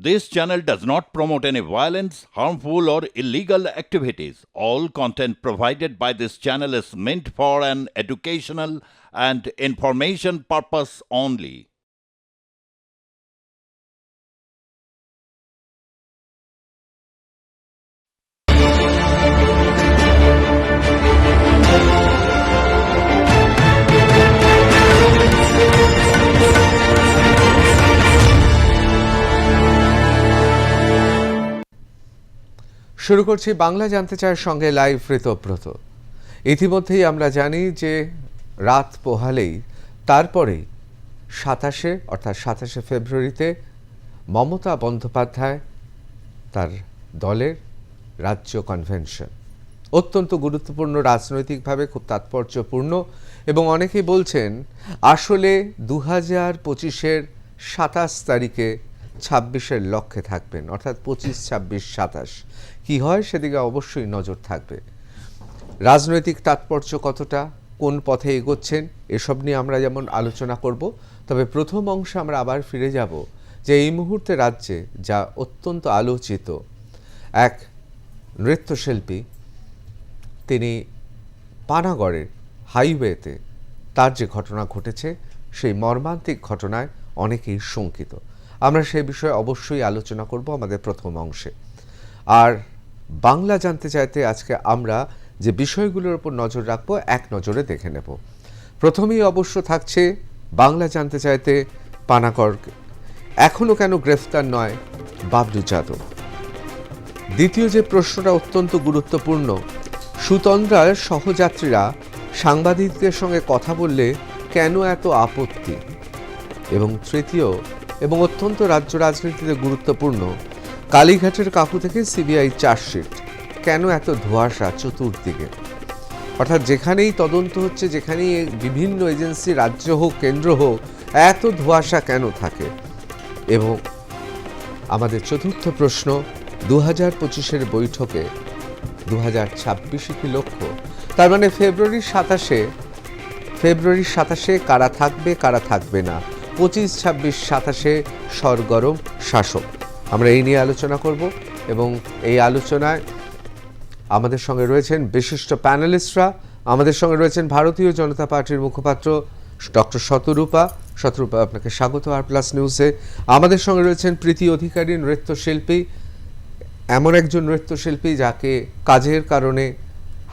This channel does not promote any violence, harmful, or illegal activities. All content provided by this channel is meant for an educational and information purpose only. শুরু করছি বাংলা জানতে চায়ের সঙ্গে live Ritabrata. ইতিমধ্যেই আমরা জানি যে রাত পোহালেই তারপরেই 27 ফেব্রুয়ারিতে মমতা বন্দ্যোপাধ্যায় তার দলের রাজ্য কনভেনশন অত্যন্ত গুরুত্বপূর্ণ, রাজনৈতিকভাবে খুব তাৎপর্যপূর্ণ এবং অনেকেই বলছেন আসলে 2025-এর 27 তারিখে 26-এর লক্ষ্যে থাকবেন, অর্থাৎ 25, 26, 27 কি হয় সেদিকে অবশ্যই নজর থাকবে। রাজনৈতিক তাৎপর্য কতটা, কোন পথে এগোচ্ছেন, এসব নিয়ে আমরা যেমন আলোচনা করব, তবে প্রথম অংশে আমরা আবার ফিরে যাব যে এই মুহূর্তে রাজ্যে যা অত্যন্ত আলোচিত এক নৃত্যশিল্পী, তিনি পানাগড়ের হাইওয়েতে তার যে ঘটনা ঘটেছে সেই মর্মান্তিক ঘটনায় অনেকেই শঙ্কিত। আমরা সেই বিষয়ে অবশ্যই আলোচনা করব আমাদের প্রথম অংশে। আর বাংলা জানতে চাইতে আজকে আমরা যে বিষয়গুলোর উপর নজর রাখবো এক নজরে দেখে নেব। প্রথমেই অবশ্য থাকছে বাংলা জানতে চাইতে পানাগড় এখনও কেন গ্রেফতার নয় বাবলু যাদব। দ্বিতীয় যে প্রশ্নটা অত্যন্ত গুরুত্বপূর্ণ, সুতন্দ্রার সহযাত্রীরা সাংবাদিকদের সঙ্গে কথা বললে কেন এত আপত্তি, এবং তৃতীয় এবং অত্যন্ত রাজ্য রাজনীতিতে গুরুত্বপূর্ণ, কালীঘাটের কাকু থেকে সিবিআই চার্জশিট, কেন এত ধোঁয়াশা চতুর্দিকে, অর্থাৎ যেখানেই তদন্ত হচ্ছে, যেখানেই বিভিন্ন এজেন্সি রাজ্য হোক কেন্দ্র হোক, এত ধোঁয়াশা কেন থাকে। এবং আমাদের চতুর্থ প্রশ্ন, 2025-এর বৈঠকে 2026 কি লক্ষ্য, তার মানে ফেব্রুয়ারি 27-এ কারা থাকবে কারা থাকবে না, 25, 26, 27-এ সরগরম শাসক। আমরা এই নিয়ে আলোচনা করব এবং এই আলোচনায় আমাদের সঙ্গে রয়েছেন বিশিষ্ট প্যানেলিস্টরা। আমাদের সঙ্গে রয়েছেন ভারতীয় জনতা পার্টির মুখপাত্র ডক্টর শতরূপা। শতরূপা, আপনাকে স্বাগত আর+ নিউজে। আমাদের সঙ্গে রয়েছেন প্রীতি অধিকারী, নৃত্যশিল্পী, এমন একজন নৃত্যশিল্পী যাকে কাজের কারণে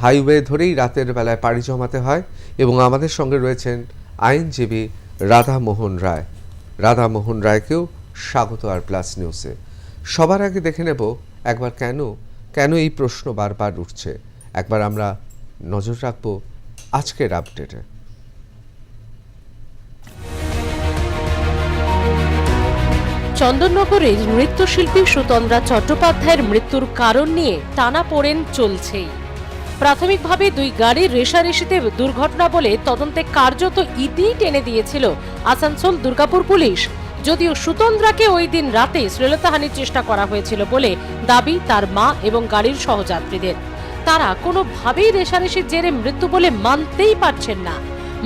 হাইওয়ে ধরেই রাতের বেলায় পাড়ি জমাতে হয়। এবং আমাদের সঙ্গে রয়েছেন আইনজীবী রাধামোহন রায়। রাধামোহন রায়কেও স্বাগত আর+ নিউজে। সবার আগে দেখে নেব একবার কেন এই প্রশ্ন বারবার উঠছে, একবার আমরা নজর রাখবো আজকের আপডেটে। চন্দননগরের নৃত্যশিল্পী সুতন্দ্রা চট্টোপাধ্যায়ের মৃত্যুর কারণ নিয়ে টানাপোড়েন চলছেই। প্রাথমিকভাবে দুই গাড়ির রেষারেষিতে দুর্ঘটনা বলে তদন্তে কার্যত ইতি টেনে দিয়েছিল আসানসোল দুর্গাপুর পুলিশ। যদিও সুতন্দ্রাকে ওই দিন রাতে শ্লীলতাহানির চেষ্টা করা হয়েছিল বলে দাবি তার মা এবং গাড়ির সহযাত্রীদের। তারা কোনোভাবেই রেষারেষির জেরে মৃত্যু বলে মানতেই পারছেন না।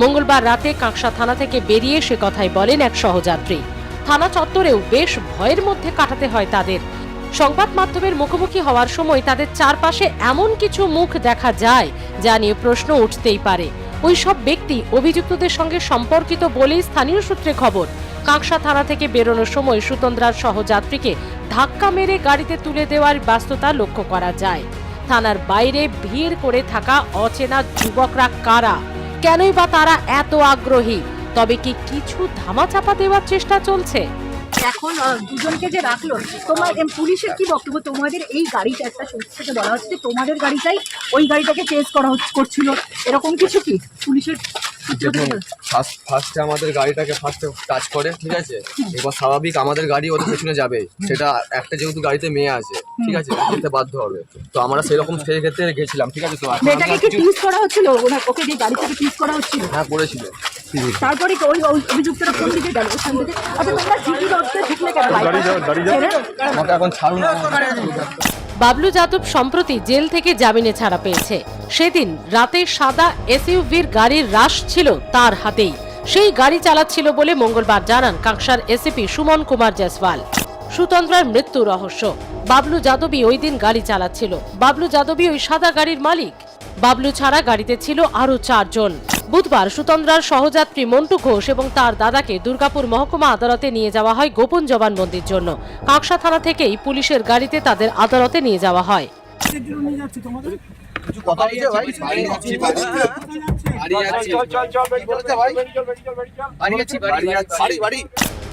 মঙ্গলবার রাতে কাঁকসা থানা থেকে বেরিয়ে সে কথাই বলেন এক সহযাত্রী। থানা চত্বরেও বেশ ভয়ের মধ্যে কাটাতে হয় তাদের। সংবাদ মাধ্যমের মুখোমুখি হওয়ার সময় তাদের চারপাশে এমন কিছু মুখ দেখা যায় যা নিয়ে প্রশ্ন উঠতেই পারে। ওই সব ব্যক্তি অভিযুক্তদের সঙ্গে সম্পর্কিত বলেই স্থানীয় সূত্রে খবর। কাঁকসা থানা থেকে বেরোনোর সময় সুতন্দ্রার সহযাত্রীকে ধাক্কা মেরে গাড়িতে তুলে দেওয়ার ব্যস্ততা লক্ষ্য করা যায়। থানার বাইরে ভিড় করে থাকা অচেনা যুবকরা কারা, কেনই বা তারা এত আগ্রহী, তবে কি কিছু ধামাচাপা দেওয়ার চেষ্টা চলছে? এখন দুজনকে যে রাখলো, তোমার পুলিশের কি বক্তব্য? তোমাদের এই গাড়িটা, একটা সোর্স থেকে বলা হচ্ছে যে তোমাদের গাড়িটাই ওই গাড়িটাকে চেস করছিল, এরকম কিছু কি পুলিশের? ফার্স্টে আমাদের গাড়িটাকে টাচ করে, ঠিক আছে, এবার স্বাভাবিক আমাদের গাড়ি ওদের পেছনে যাবে, সেটা একটা যেহেতু গাড়িতে মেয়ে আছে, ঠিক আছে, যেতে বাধ্য হবে। তো আমরা সেরকম সেই ক্ষেত্রে গেছিলাম, ঠিক আছে। তো মেয়েটাকে কি টিজ করা হচ্ছিল? ওকে দিয়ে গাড়ি থেকে টিজ করা হচ্ছিল? হ্যাঁ, করেছিল। তারপরে ওই অভিযুক্তরা কোন দিকে গেল ওখান থেকে? আচ্ছা, তোমরা জিটি রোডে ঢুকলে কেন? আমাকে এখন ছাড়ুন। বাবলু যাদব সম্প্রতি জেল থেকে জামিনে ছাড়া পেয়েছে। সেদিন রাতে সাদা এসইউভির গাড়ির রাশ ছিল তার হাতেই। সেই গাড়ি চালাচ্ছিল বলে মঙ্গলবার জানান কাঁকসার এসিপি সুমন কুমার জয়সওয়াল। সুতন্দ্রার মৃত্যু রহস্য। বাবলু যাদবই ওই দিন গাড়ি চালাচ্ছিল। বাবলু যাদবই ওই সাদা গাড়ির মালিক। বাবলু ছাড়া গাড়িতে ছিল আরো 4 জন। বুধবার সুতন্দ্রার সহযাত্রী মন্টু ঘোষ এবং তার দাদাকে দুর্গাপুর মহকুমা আদালতে নিয়ে যাওয়া হয় গোপন জবানবন্দির জন্য। কাকসা থানা থেকেই পুলিশের গাড়িতে তাদের আদালতে নিয়ে যাওয়া হয়।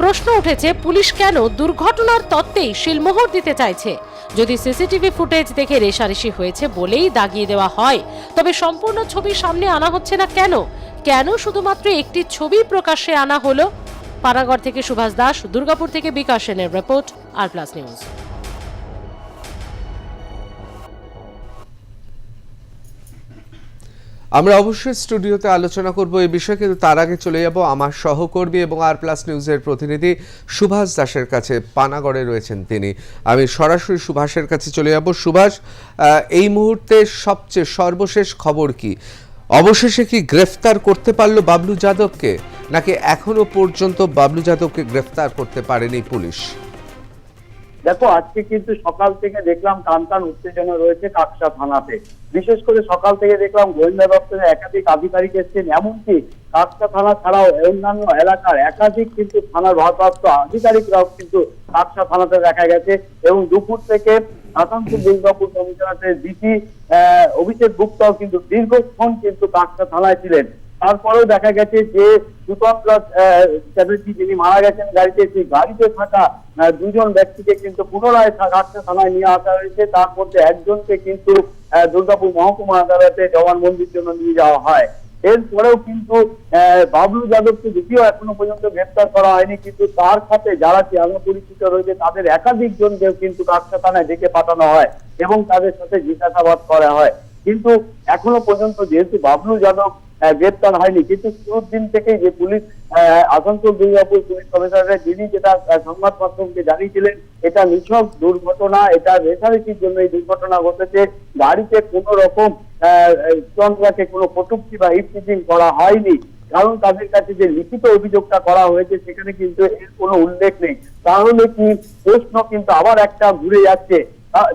প্রশ্ন উঠেছে, পুলিশ কেন দুর্ঘটনার তত্ত্বেই শিলমোহর দিতে চাইছে? যদি সিসিটিভি ফুটেজ দেখে রেষারেষি হয়েছে বলেই দাগিয়ে দেওয়া হয়, তবে সম্পূর্ণ ছবি সামনে আনা হচ্ছে না কেন? কেন শুধুমাত্র একটি ছবি প্রকাশ্যে আনা হলো? পানাগড় থেকে সুভাষ দাস, দুর্গাপুর থেকে বিকাশ সেনের রিপোর্ট, আর প্লাস নিউজ। আমরা অবশ্যই স্টুডিওতে আলোচনা করব এই বিষয়ে, কিন্তু তার আগে চলে যাব আমার সহকর্মী এবং আর প্লাস নিউজের প্রতিনিধি সুভাষ দাসের কাছে। পানাগড়ে রয়েছেন তিনি। আমি সরাসরি সুভাষের কাছে চলে যাব। সুভাষ, এই মুহূর্তে সবচেয়ে সর্বশেষ খবর কি? অবশেষে কি গ্রেফতার করতে পারলো বাবলু যাদবকে, নাকি এখনো পর্যন্ত বাবলু যাদবকে গ্রেফতার করতে পারেনি পুলিশ? দেখো, আজকে কিন্তু সকাল থেকে দেখলাম টান উত্তেজনা রয়েছে কাকসা থানাতে। বিশেষ করে সকাল থেকে দেখলাম গোয়েন্দা দপ্তরের একাধিক আধিকারিক এসেছেন, এমনকি কাকসা থানা ছাড়াও অন্যান্য এলাকার একাধিক কিন্তু থানার ভারপ্রাপ্ত আধিকারিকরাও কিন্তু কাকসা থানাতে দেখা গেছে। এবং দুপুর থেকে আসানসোল দুর্গাপুর কমিশনারের ডিসি অভিষেক গুপ্তাও কিন্তু দীর্ঘক্ষণ কিন্তু কাকসা থানায় ছিলেন। তারপরেও দেখা গেছে যে সুতন্দ্রা চ্যাটার্জি যিনি মারা গেছেন গাড়িতে, সেই গাড়িতে থাকা 2 জন ব্যক্তিকে কিন্তু পুনরায় কাকসা থানায় নিয়ে আসা হয়েছে। তার মধ্যে একজনকে কিন্তু দুর্গাপুর মহকুমা আদালতে জবানবন্দির জন্য নিয়ে যাওয়া হয়। এরপরেও কিন্তু বাবলু যাদবকে যদিও এখনো পর্যন্ত গ্রেফতার করা হয়নি, কিন্তু তার সাথে যারা চেহারা পরিচিত রয়েছে তাদের একাধিক জনকে কিন্তু কাকসা থানায় ডেকে পাঠানো হয় এবং তাদের সাথে জিজ্ঞাসাবাদ করা হয়। কিন্তু এখনো পর্যন্ত যেহেতু বাবলু যাদব গ্রেপ্তার হয়নি, কিন্তু শুরুর দিন থেকেই যে পুলিশ আসানসোল দুর্গাপুর পুলিশ কমিশনারের যিনি যেটা সংবাদ মাধ্যমকে জানিয়েছিলেন, এটা নিছক দুর্ঘটনা, এটা রেষারেষির জন্য এই দুর্ঘটনা ঘটেছে। গাড়িতে কোনো রকম চন্দ্রাকে কোনো কটূক্তি বা হিপটিচিং করা হয়নি। কারণ তাদের কাছে যে লিখিত অভিযোগটা করা হয়েছে সেখানে কিন্তু এর কোনো উল্লেখ নেই। তাহলে কি প্রশ্ন কিন্তু আবার একটা ঘুরে যাচ্ছে,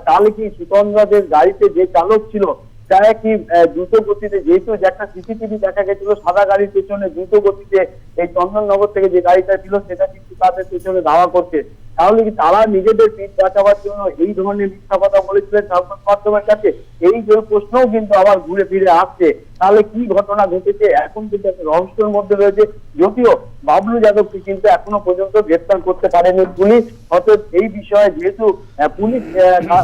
তাহলে কি সুতন্দ্রাদের গাড়িতে যে চালক ছিল তারা কি দ্রুত গতিতে, যেহেতু একটা সিসিটিভি দেখা গেছিল সাদা গাড়ির পেছনে দ্রুত গতিতে এই চন্দননগর থেকে যে গাড়িটা ছিল সেটা কিন্তু তাদের পেছনে ধাওয়া করছে, তাহলে কি তারা নিজেদের পিঠ বাঁচাবার জন্য এই ধরনের মিথ্যা কথা বলেছিলেন সংবাদ মাধ্যমের কাছে? এই প্রশ্নও কিন্তু আবার ঘুরে ফিরে আসছে। তাহলে কি ঘটনা ঘটেছে এখন কিন্তু একটা রহস্যের মধ্যে রয়েছে। যদিও বাবলু যাদবকে কিন্তু এখনো পর্যন্ত গ্রেফতার করতে পারেনি পুলিশ। অতএব এই বিষয়ে যেহেতু পুলিশ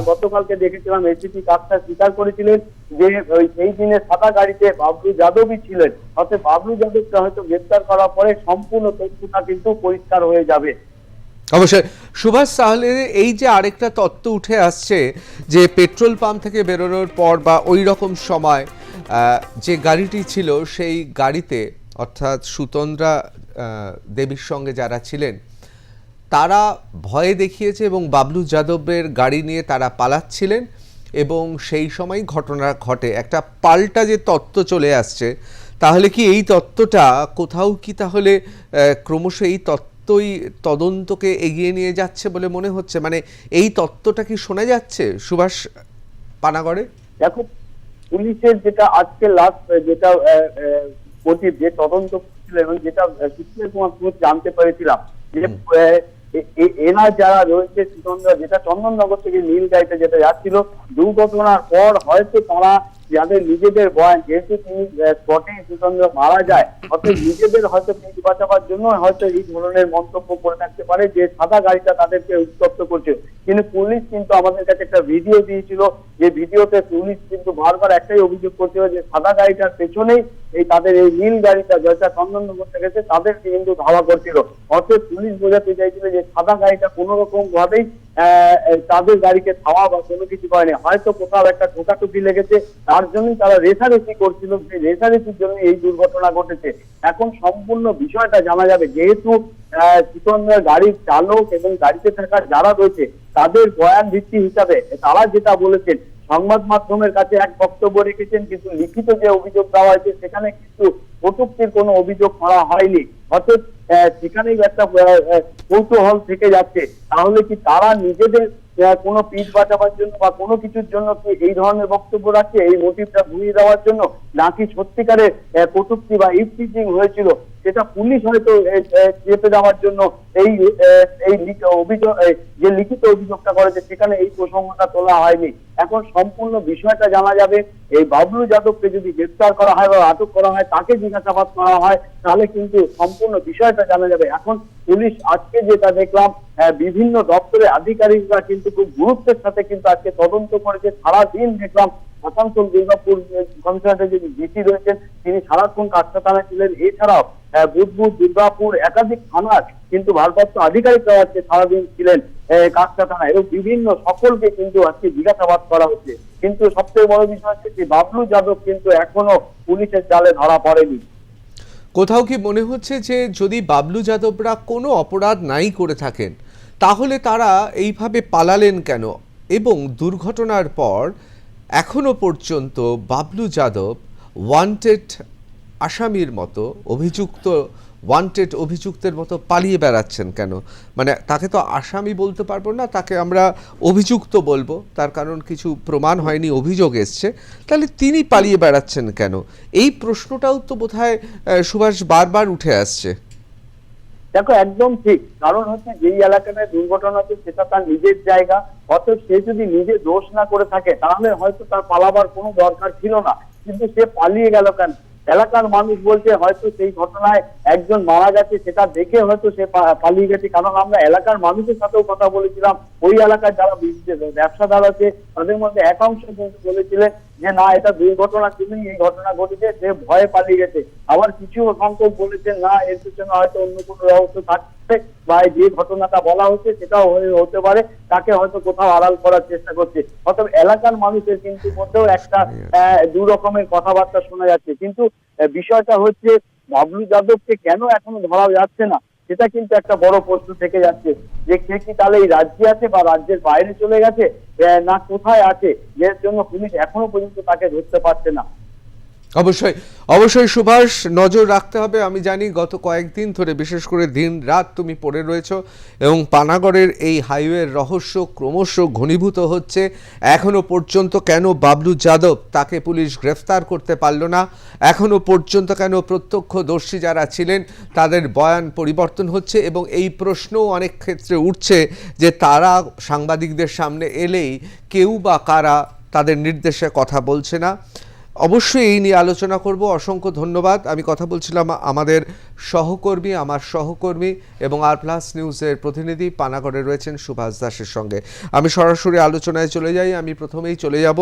গতকালকে দেখেছিলাম এসিপি কাকসা স্বীকার করেছিলেন যে সেই দিনে সাদা গাড়িতে বাবলু যাদবই ছিলেন, অতএব বাবলু যাদবকে হয়তো গ্রেফতার করার পরে সম্পূর্ণ তথ্যটা কিন্তু পরিষ্কার হয়ে যাবে। অবশ্যই সুভাষ, তাহলে এই যে আরেকটা তত্ত্ব উঠে আসছে যে পেট্রোল পাম্প থেকে বেরোনোর পর বা ওই রকম সময় যে গাড়িটি ছিল সেই গাড়িতে, অর্থাৎ সুতন্দ্রা দেবীর সঙ্গে যারা ছিলেন তারা ভয় দেখিয়েছে এবং বাবলু যাদবের গাড়ি নিয়ে তারা পালাচ্ছিলেন এবং সেই সময় ঘটনা ঘটে। একটা পাল্টা যে তত্ত্ব চলে আসছে, তাহলে কি এই তত্ত্বটা কোথাও কি তাহলে ক্রমশ এই তদন্তকে এগিয়ে নিয়ে যাচ্ছে বলে মনে হচ্ছে? মানে এই তত্ত্বটা কি শোনা যাচ্ছে সুভাষ পানাগড়ে? দেখো, পুলিশের যেটা আজকে লাস্ট যেটা যে তদন্ত ছিল এবং যেটা সূত্রে তোমার জানতে পেরেছিলাম যে এরা যারা রয়েছে সুতন্দ্রা, যেটা চন্দননগর থেকে নীল গাড়িতে যেটা যাচ্ছিল, দুর্ঘটনার পর হয়তো তারা যাদের নিজেদের বয়ান, যেহেতু তিনি স্পটে সুতন্দ্রা মারা যায়, অর্থাৎ নিজেদের হয়তো পিঠ বাঁচাবার জন্য হয়তো এই ধরনের মন্তব্য করে থাকতে পারে যে সাদা গাড়িটা তাদেরকে উত্তপ্ত করছে। কিন্তু পুলিশ কিন্তু আমাদের কাছে একটা ভিডিও দিয়েছিল, যে ভিডিওতে পুলিশ কিন্তু বারবার একটাই অভিযোগ করছিল যে সাদা গাড়িটার পেছনেই এই তাদের এই নীল গাড়িটা যেটা চন্দননগর থেকে গেছে তাদেরকে কিন্তু ধাওয়া করছিল। অর্থাৎ পুলিশ বোঝাতে চাইছিল যে সাদা গাড়িটা কোনো রকম ভাবেই তাদের গাড়িকে ধাওয়া বা কোনো কিছু করেনি, হয়তো কোথাও একটা ঠোকাটুকি লেগেছে, তার জন্যই তারা রেষারেষি করছিল, সেই রেষারেষির জন্য এই দুর্ঘটনা ঘটেছে। এখন সম্পূর্ণ বিষয়টা জানা যাবে, যেহেতু সুতন্দ্রার গাড়ির চালক এবং গাড়িতে থাকা যারা রয়েছে তাদের বয়ান ভিত্তি হিসাবে তারা যেটা বলেছেন সংবাদ মাধ্যমের কাছে এক বক্তব্য রেখেছেন, কিন্তু লিখিত যে অভিযোগ দেওয়া হয়েছে সেখানে কিন্তু কটূক্তির কোনো অভিযোগ করা হয়নি। অর্থাৎ সেখানেই একটা কৌতূহল থেকে যাচ্ছে, তাহলে কি তারা নিজেদের কোনো পিঠ বাঁচাবার জন্য বা কোনো কিছুর জন্য কি এই ধরনের বক্তব্য রাখছে, এই মোটিভটা ঘুরিয়ে দেওয়ার জন্য, নাকি সত্যিকারের কটূক্তি বা ইফটিজিং হয়েছিল সেটা পুলিশ হয়তো চেপে দেওয়ার জন্য এই অভিযোগ যে লিখিত অভিযোগটা করেছে সেখানে এই প্রসঙ্গটা তোলা হয়নি। এখন সম্পূর্ণ বিষয়টা জানা যাবে। এই বাবলু যাদবকে যদি গ্রেফতার করা হয় বা আটক করা হয়, তাকে জিজ্ঞাসাবাদ করা হয়, তাহলে কিন্তু সম্পূর্ণ বিষয়টা জানা যাবে। এখন পুলিশ আজকে যেটা দেখলাম, বিভিন্ন দপ্তরের আধিকারিকরা কিন্তু খুব গুরুত্বের সাথে কিন্তু আজকে তদন্ত করেছে। সারাদিন দেখলাম আসানসোল দুর্গাপুর কমিশনারের যে ডিসি রয়েছেন তিনি সারাক্ষণ কাকসা থানায় ছিলেন। এছাড়াও বুধবুধ, দুর্গাপুর একাধিক থানার কিন্তু ভারপ্রাপ্ত আধিকারিকরা আজকে সারাদিন ছিলেন কাকসা থানায়, এবং বিভিন্ন সকলকে কিন্তু আজকে জিজ্ঞাসাবাদ করা হচ্ছে। কিন্তু সবচেয়ে বড় বিষয় হচ্ছে যে বাবলু যাদব কিন্তু এখনো পুলিশের জালে ধরা পড়েনি। কোথাও কি মনে হচ্ছে যে যদি বাবলু যাদবরা কোনো অপরাধ নাই করে থাকেন তাহলে তারা এইভাবে পালালেন কেন? এবং দুর্ঘটনার পর এখনো পর্যন্ত বাবলু যাদব ওয়ান্টেড আসামির মতো ওয়ান্টেড অভিযুক্তের মতো পালিয়ে বেড়াচ্ছেন কেন? মানে তাকে তো আসামি বলতে পারবো না, তাকে আমরা অভিযুক্ত বলবো, তার কারণ কিছু প্রমাণ হয়নি, অভিযোগ এসছে। তাহলে তিনি পালিয়ে বেড়াচ্ছেন কেন? এই প্রশ্নটাও তো বোধহয় সুভাষ বারবার উঠে আসছে। দেখো, একদম ঠিক। কারণ হচ্ছে যেই এলাকাটায় দুর্ঘটনা হচ্ছে সেটা তার নিজের জায়গা, অর্থাৎ সে যদি নিজে দোষ না করে থাকে তাহলে হয়তো তার পালাবার কোনো দরকার ছিল না, কিন্তু সে পালিয়ে গেল কেন? এলাকার মানুষ বলছে হয়তো সেই ঘটনায় একজন মারা গেছে, সেটা দেখে হয়তো সে পালিয়ে গেছে। কারণ আমরা এলাকার মানুষের সাথেও কথা বলেছিলাম, ওই এলাকার যারা ব্যবসাদার আছে তাদের মধ্যে একাংশ কিন্তু বলেছিলেন যে না, এটা দুর্ঘটনা ছিলই, এই ঘটনা ঘটেছে, সে ভয়ে পালিয়ে গেছে। আবার কিছু সংখ্যক বলেছেন না, এর পিছনে হয়তো অন্য কোনো রহস্য থাকছে, বা যে ঘটনাটা বলা হচ্ছে সেটাও হতে পারে, তাকে হয়তো কোথাও আড়াল করার চেষ্টা করছে। অর্থাৎ এলাকার মানুষের কিন্তু মধ্যেও একটা দু রকমের কথাবার্তা শোনা যাচ্ছে। কিন্তু বিষয়টা হচ্ছে বাবলু যাদবকে কেন এখনো ধরা যাচ্ছে না, সেটা কিন্তু একটা বড় প্রশ্ন থেকে যাচ্ছে, যে সে কি তাহলে এই রাজ্যে আছে বা রাজ্যের বাইরে চলে গেছে, না কোথায় আছে, এর জন্য পুলিশ এখনো পর্যন্ত তাকে ধরতে পারছে না। অবশ্যই সুভাষ, নজর রাখতে হবে। আমি জানি গত কয়েকদিন ধরে বিশেষ করে দিন রাত তুমি পড়ে রয়েছো, এবং পানাগড়ের এই হাইওয়ের রহস্য ক্রমশ ঘনীভূত হচ্ছে। এখনো পর্যন্ত কেন বাবলু যাদব তাকে পুলিশ গ্রেফতার করতে পারল না? এখনো পর্যন্ত কেন প্রত্যক্ষদর্শী যারা ছিলেন তাদের বয়ান পরিবর্তন হচ্ছে? এবং এই প্রশ্নও অনেক ক্ষেত্রে উঠছে যে তারা সাংবাদিকদের সামনে এলেই কেউ বা কারা তাদের নির্দেশে কথা বলছে না। অবশ্যই এই নিয়ে আলোচনা করব। অসংখ্য ধন্যবাদ। আমি কথা বলছিলাম আমার সহকর্মী এবং আর+ নিউজের প্রতিনিধি পানাগড়ে রয়েছেন সুভাষ দাসের সঙ্গে। আমি সরাসরি আলোচনায় চলে যাই। আমি প্রথমেই চলে যাব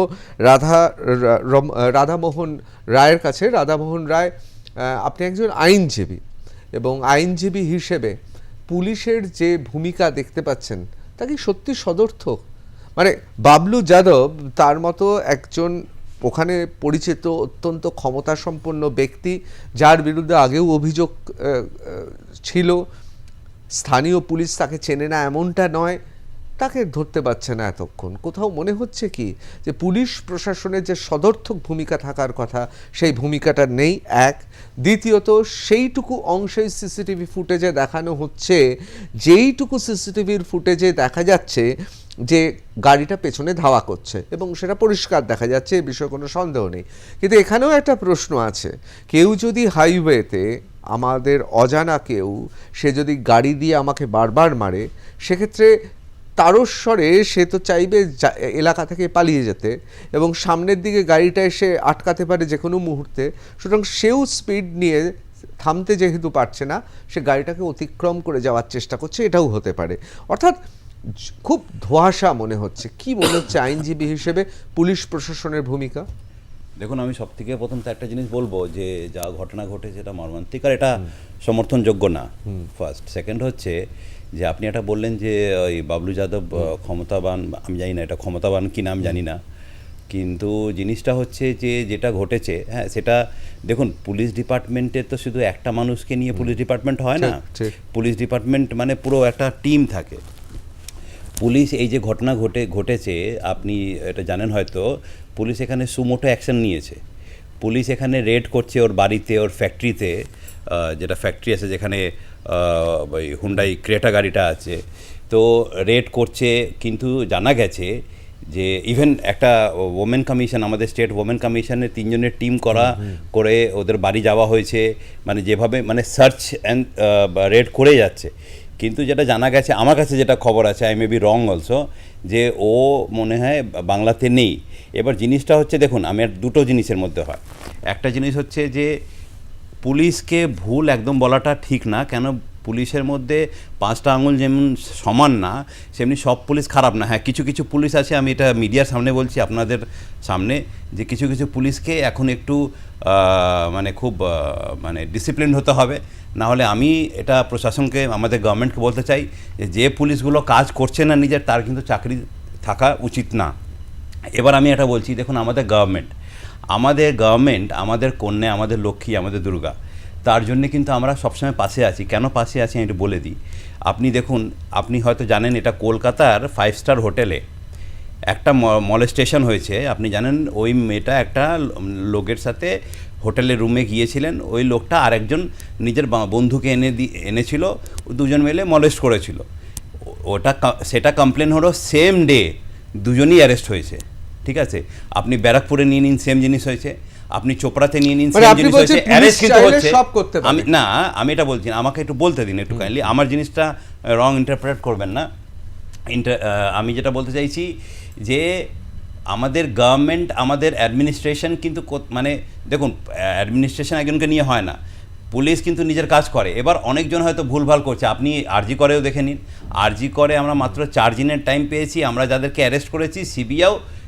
রাধামোহন রায়ের কাছে। রাধামোহন রায়, আপনি একজন আইনজীবী, এবং আইনজীবী হিসেবে পুলিশের যে ভূমিকা দেখতে পাচ্ছেন তা কি সত্যি সদর্থক? মানে বাবলু যাদব তার মতো একজন ওখানে পরিচিত অত্যন্ত ক্ষমতাসম্পন্ন ব্যক্তি, যার বিরুদ্ধে আগেও অভিযোগ ছিল, স্থানীয় পুলিশ তাকে চেনে না এমনটা নয়, তাকে ধরতে পারছে না এতক্ষণ। কোথাও মনে হচ্ছে কি যে পুলিশ প্রশাসনের যে সদর্থক ভূমিকা থাকার কথা সেই ভূমিকাটা নেই, এক। দ্বিতীয়ত, সেইটুকু অংশেই সিসিটিভি ফুটেজে দেখানো হচ্ছে, যেইটুকু সিসিটিভির ফুটেজে দেখা যাচ্ছে যে গাড়িটা পেছনে ধাওয়া করছে, এবং সেটা পরিষ্কার দেখা যাচ্ছে, এ বিষয়ে কোনো সন্দেহ নেই। কিন্তু এখানেও একটা প্রশ্ন আছে, কেউ যদি হাইওয়েতে, আমাদের অজানা কেউ, সে যদি গাড়ি দিয়ে আমাকে বারবার মারে, সেক্ষেত্রে তারস্বরে সে তো চাইবে এলাকা থেকে পালিয়ে যেতে, এবং সামনের দিকে গাড়িটা এসে আটকাতে পারে যে কোনো মুহূর্তে। সুতরাং সেও স্পিড নিয়ে থামতে যেহেতু পারছে না, সে গাড়িটাকে অতিক্রম করে যাওয়ার চেষ্টা করছে, এটাও হতে পারে। অর্থাৎ খুব ধোঁয়াশা মনে হচ্ছে। কি মনে হচ্ছে আইনজীবী হিসেবে পুলিশ প্রশাসনের ভূমিকা? দেখুন, আমি সব থেকে প্রথম তো একটা জিনিস বলবো যে যা ঘটনা ঘটেছে এটা মর্মান্তিক, আর এটা সমর্থনযোগ্য না, ফার্স্ট। সেকেন্ড হচ্ছে যে আপনি এটা বললেন যে ওই বাবলু যাদব ক্ষমতাবান, আমি জানি না এটা ক্ষমতাবান কি নাম জানি না, কিন্তু জিনিসটা হচ্ছে যে যেটা ঘটেছে, হ্যাঁ, সেটা দেখুন, পুলিশ ডিপার্টমেন্টে তো শুধু একটা মানুষকে নিয়ে পুলিশ ডিপার্টমেন্ট হয় না। পুলিশ ডিপার্টমেন্ট মানে পুরো একটা টিম থাকে। পুলিশ এই যে ঘটনা ঘটেছে আপনি এটা জানেন হয়তো, পুলিশ এখানে সুমোটো অ্যাকশন নিয়েছে। পুলিশ এখানে রেড করছে ওর বাড়িতে, ওর ফ্যাক্টরিতে, যেটা ফ্যাক্টরি আছে যেখানে ওই হুন্ডাই ক্রেটা গাড়িটা আছে, তো রেড করছে। কিন্তু জানা গেছে যে ইভেন একটা ওমেন কমিশন, আমাদের স্টেট ওমেন কমিশনের 3 জনের টিম করে ওদের বাড়ি যাওয়া হয়েছে, মানে যেভাবে মানে সার্চ অ্যান্ড রেড করে যাচ্ছে। কিন্তু যেটা জানা গেছে, আমার কাছে যেটা খবর আছে, I may be wrong also, যে ও মনে হয় বাংলাতে নেই। এবার জিনিসটা হচ্ছে, দেখুন আমি দুটো জিনিসের মধ্যে হয়। একটা জিনিস হচ্ছে যে পুলিশকে ভুল একদম বলাটা ঠিক না, কেন পুলিশের মধ্যে 5টা আঙুল যেমন সমান না, সেমনি সব পুলিশ খারাপ না। হ্যাঁ, কিছু কিছু পুলিশ আছে, আমি এটা মিডিয়ার সামনে বলছি আপনাদের সামনে, যে কিছু কিছু পুলিশকে এখন একটু মানে খুব মানে ডিসিপ্লিন হতে হবে। না হলে আমি এটা প্রশাসনকে, আমাদের গভর্নমেন্টকে বলতে চাই যে পুলিশগুলো কাজ করছে না নিজের, তার কিন্তু চাকরি থাকা উচিত না। এবার আমি এটা বলছি, দেখুন আমাদের গভর্নমেন্ট, আমাদের কন্যা, আমাদের লক্ষ্মী, আমাদের দুর্গা, তার জন্য কিন্তু আমরা সবসময় পাশে আছি। কেন পাশে আছি আমি একটু বলে দিই। আপনি দেখুন, আপনি হয়তো জানেন এটা কলকাতার 5 স্টার হোটেলে একটা মলেস্টেশন হয়েছে। আপনি জানেন ওই মেয়েটা একটা লোকের সাথে হোটেলের রুমে গিয়েছিলেন, ওই লোকটা আরেকজন নিজের বন্ধুকে এনেছিল, দুজন মিলে মলেস্ট করেছিল। সেটা কমপ্লেন হলো, সেম ডে দুজনই অ্যারেস্ট হয়েছে। ঠিক আছে, আপনি ব্যারাকপুরে নিয়ে নিন, সেম জিনিস হয়েছে। আপনি চোপড়াতে নিয়ে নিন, সেম জিনিস হয়েছে। অ্যারেস্ট কিন্তু হচ্ছে। আমি এটা বলছি না, আমাকে একটু বলতে দিন একটু কাইন্ডলি, আমার জিনিসটা রং ইন্টারপ্রেট করবেন না। আমি যেটা বলতে চাইছি যে আমাদের গভর্নমেন্ট, আমাদের অ্যাডমিনিস্ট্রেশন কিন্তু মানে দেখুন, অ্যাডমিনিস্ট্রেশন একজনকে নিয়ে হয় না, পুলিশ কিন্তু নিজের কাজ করে। এবার অনেকজন হয়তো ভুলভাল করছে, আপনি আরজি করেও দেখে নিন। আরজি করে আমরা মাত্র 4 দিনের টাইম পেয়েছি। আমরা যাদেরকে অ্যারেস্ট করেছি,